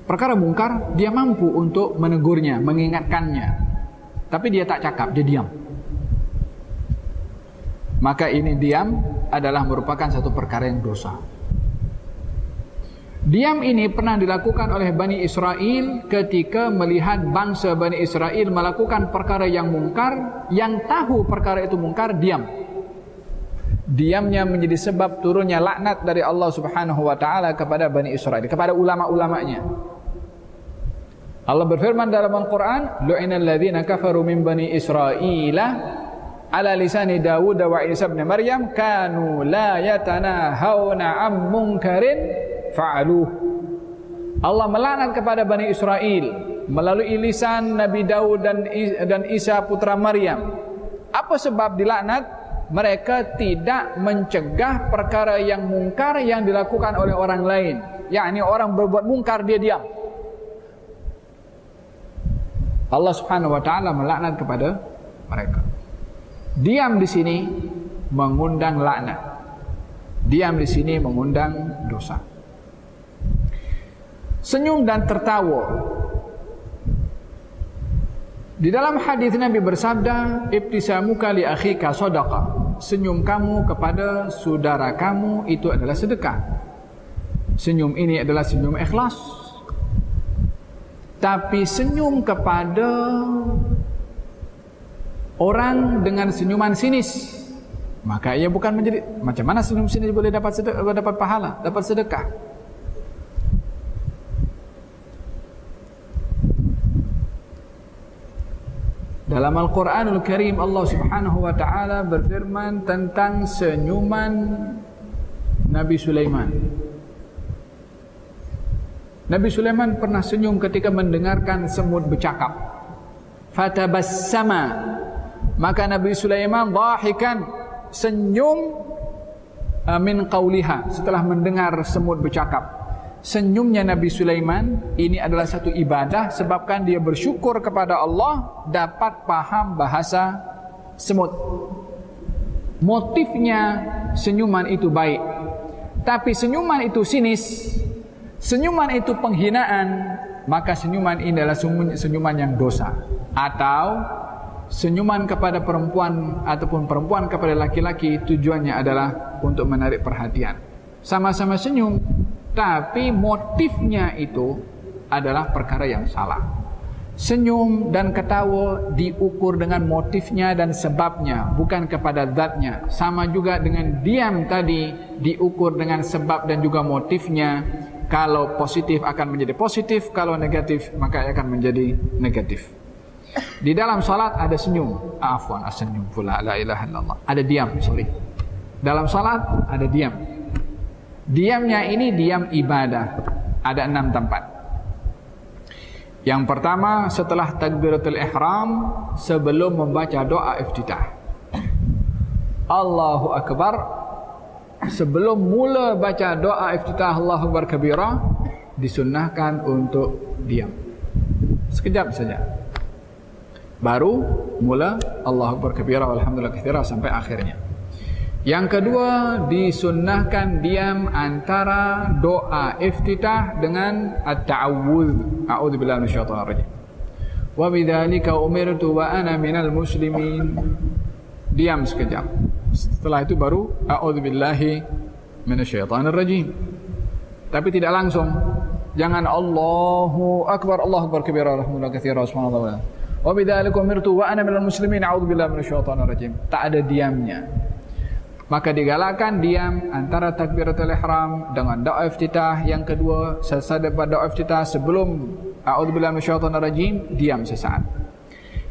Perkara mungkar dia mampu untuk menegurnya, mengingatkannya, tapi dia tak cakap, dia diam. Maka ini diam adalah merupakan satu perkara yang dosa. Diam ini pernah dilakukan oleh Bani Israel ketika melihat bangsa Bani Israel melakukan perkara yang mungkar, yang tahu perkara itu mungkar, diam. Diamnya menjadi sebab turunnya laknat dari Allah Subhanahu wa taala kepada Bani Israel, kepada ulama-ulamanya. Allah berfirman dalam Al-Quran, lu'inal ladzina kafaru min Bani Israila ala lisani Dawud wa Isa ibn Maryam kanu la yatanahawna am munkarin fa'aluh. Allah melaknat kepada Bani Israel melalui lisan Nabi Daud dan Isa putra Maryam. Apa sebab dilaknat? Mereka tidak mencegah perkara yang mungkar yang dilakukan oleh orang lain. Yakni orang berbuat mungkar, dia diam. Allah Subhanahu wa taala melaknat kepada mereka. Diam di sini mengundang laknat. Diam di sini mengundang dosa. Senyum dan tertawa. Di dalam hadis Nabi bersabda, ibtisamuka li akhika sadaqah. Senyum kamu kepada saudara kamu itu adalah sedekah. Senyum ini adalah senyum ikhlas. Tapi senyum kepada orang dengan senyuman sinis, maka ia bukan menjadi. Macam mana senyum sinis boleh dapat pahala, dapat sedekah? Dalam Al-Quranul Karim, Allah Subhanahu wa taala berfirman tentang senyuman Nabi Sulaiman. Nabi Sulaiman pernah senyum ketika mendengarkan semut bercakap. Fatabassama, maka Nabi Sulaiman dhahikan, senyum min qauliha, setelah mendengar semut bercakap. Senyumnya Nabi Sulaiman ini adalah satu ibadah, sebabkan dia bersyukur kepada Allah dapat paham bahasa semut. Motifnya senyuman itu baik, tapi senyuman itu sinis, senyuman itu penghinaan, maka senyuman ini adalah senyuman yang dosa. Atau senyuman kepada perempuan ataupun perempuan kepada laki-laki tujuannya adalah untuk menarik perhatian. Sama-sama senyum, tapi motifnya itu adalah perkara yang salah. Senyum dan ketawa diukur dengan motifnya dan sebabnya, bukan kepada zatnya. Sama juga dengan diam tadi, diukur dengan sebab dan juga motifnya. Kalau positif akan menjadi positif, kalau negatif maka akan menjadi negatif. Di dalam salat ada senyum, senyum pula, la ilaha illallah. Ada diam, sorry. Dalam salat ada diam. Diamnya ini diam ibadah. Ada 6 tempat. Yang pertama setelah takbiratul ihram, sebelum membaca doa iftitah. Allahu Akbar. Sebelum mula baca doa iftitah Allahu Akbar kabira, disunnahkan untuk diam. Sekejap saja. Baru mula Allahu Akbar kabira walhamdulillah katsira sampai akhirnya. Yang kedua, disunnahkan diam antara doa iftitah dengan at-ta'awudz. A'udzubillahi minasyaitonir rajim. Wa bidzalika umirtu wa ana minal muslimin. Diam sekejap. Setelah itu baru a'udzubillahi minasyaitonir rajim. Tapi tidak langsung. Jangan Allahu Akbar kabira alhamdulillah katsira subhanallah. Wa bidzalika umirtu wa ana minal muslimin. A'udzubillahi minasyaitonir rajim. Tak ada diamnya. Maka digalakkan diam antara takbiratul ihram dengan doa iftitah. Yang kedua, sesaat doa iftitah sebelum a'udzubillahi minasyaitonir rajim, diam sesaat.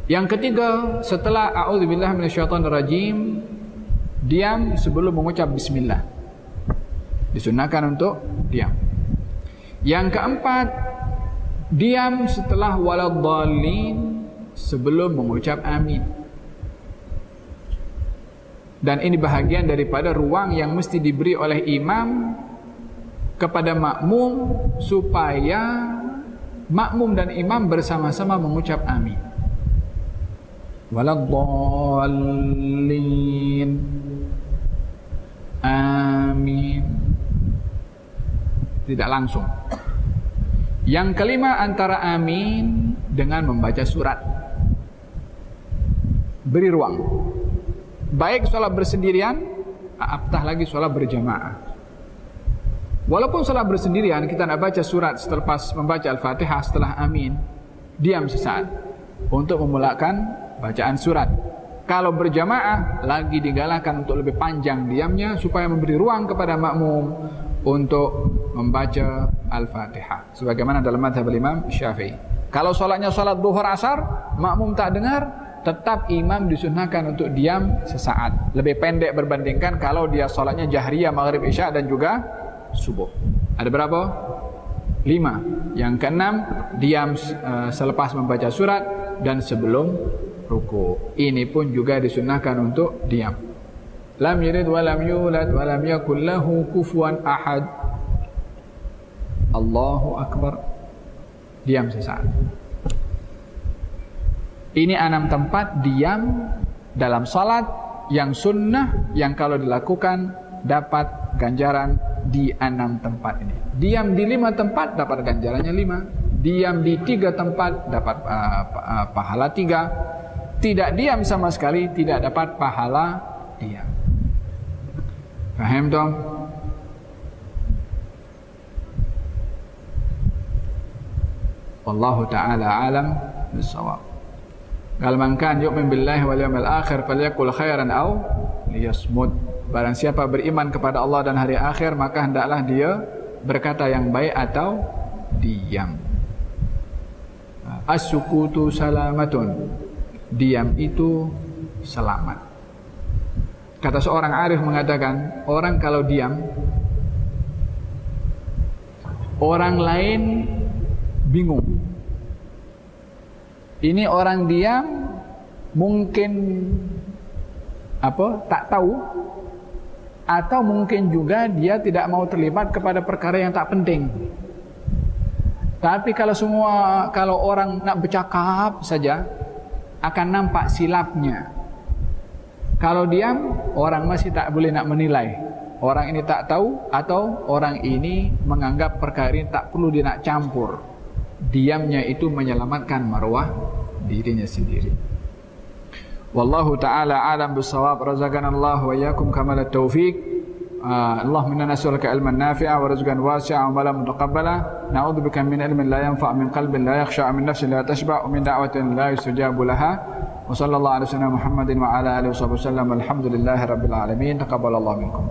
Yang ketiga, setelah a'udzubillahi minasyaitonir rajim, diam sebelum mengucap bismillah. Disunnahkan untuk diam. Yang keempat, diam setelah waladhdallin sebelum mengucap amin. Dan ini bahagian daripada ruang yang mesti diberi oleh imam kepada makmum supaya makmum dan imam bersama-sama mengucap amin. Waladhdallin. Amin. Tidak langsung. Yang kelima, antara amin dengan membaca surat. Beri ruang. Baik sholat bersendirian, apatah lagi sholat berjamaah. Walaupun sholat bersendirian, kita nak baca surat selepas membaca Al-Fatihah setelah amin, diam sesaat untuk memulakan bacaan surat. Kalau berjamaah, lagi digalakkan untuk lebih panjang diamnya supaya memberi ruang kepada makmum untuk membaca Al-Fatihah. Sebagaimana dalam mazhab Imam Syafi'i. Kalau sholatnya sholat duhur asar, makmum tak dengar, tetap imam disunnahkan untuk diam sesaat. Lebih pendek berbandingkan kalau dia solatnya jahriyah maghrib isya dan juga subuh. Ada berapa? 5. Yang keenam, diam selepas membaca surat dan sebelum ruku. Ini pun juga disunnahkan untuk diam. Lam yalid wa lam yulad wa lam yakul lahu kufuwan ahad. Allahu Akbar. Diam sesaat. Ini 6 tempat diam dalam salat yang sunnah, yang kalau dilakukan dapat ganjaran di 6 tempat ini. Diam di 5 tempat dapat ganjarannya 5. Diam di 3 tempat dapat pahala 3. Tidak diam sama sekali tidak dapat pahala diam. Faham dong? Wallahu ta'ala alam bisawab. Qal man kan yu'min billahi wal yawmil akhir falyakul khairan aw liyasmut. Barang siapa beriman kepada Allah dan hari akhir, maka hendaklah dia berkata yang baik atau diam. As-sukutu salamatun. Diam itu selamat. Kata seorang arif mengatakan, orang kalau diam, orang lain bingung. Ini orang diam mungkin tak tahu, atau mungkin juga dia tidak mau terlibat kepada perkara yang tak penting. Tapi kalau orang nak bercakap saja akan nampak silapnya. Kalau diam, orang masih tak boleh nak menilai. Orang ini tak tahu atau orang ini menganggap perkara ini tak perlu dia nak campur. Diamnya itu menyelamatkan marwah dirinya sendiri. Wallahu ta'ala alam bisawab. Razaqanallahu wa iyyakum kamalat taufiq. Allahumma inna nas'aluka ilman nafi'a wa rizqan wasi'a wa amalan mutaqabbala. Na'udzubika min ilmin la yanfa' min qalbin la yakhsha' min nafsin la tashba' wa min da'watin la yustajabu laha. Wa sallallahu ala sayyidina Muhammadin wa ala alihi wa sahbihi wasallam. Alhamdulillahi rabbil alamin. Taqabbalallahu minkum.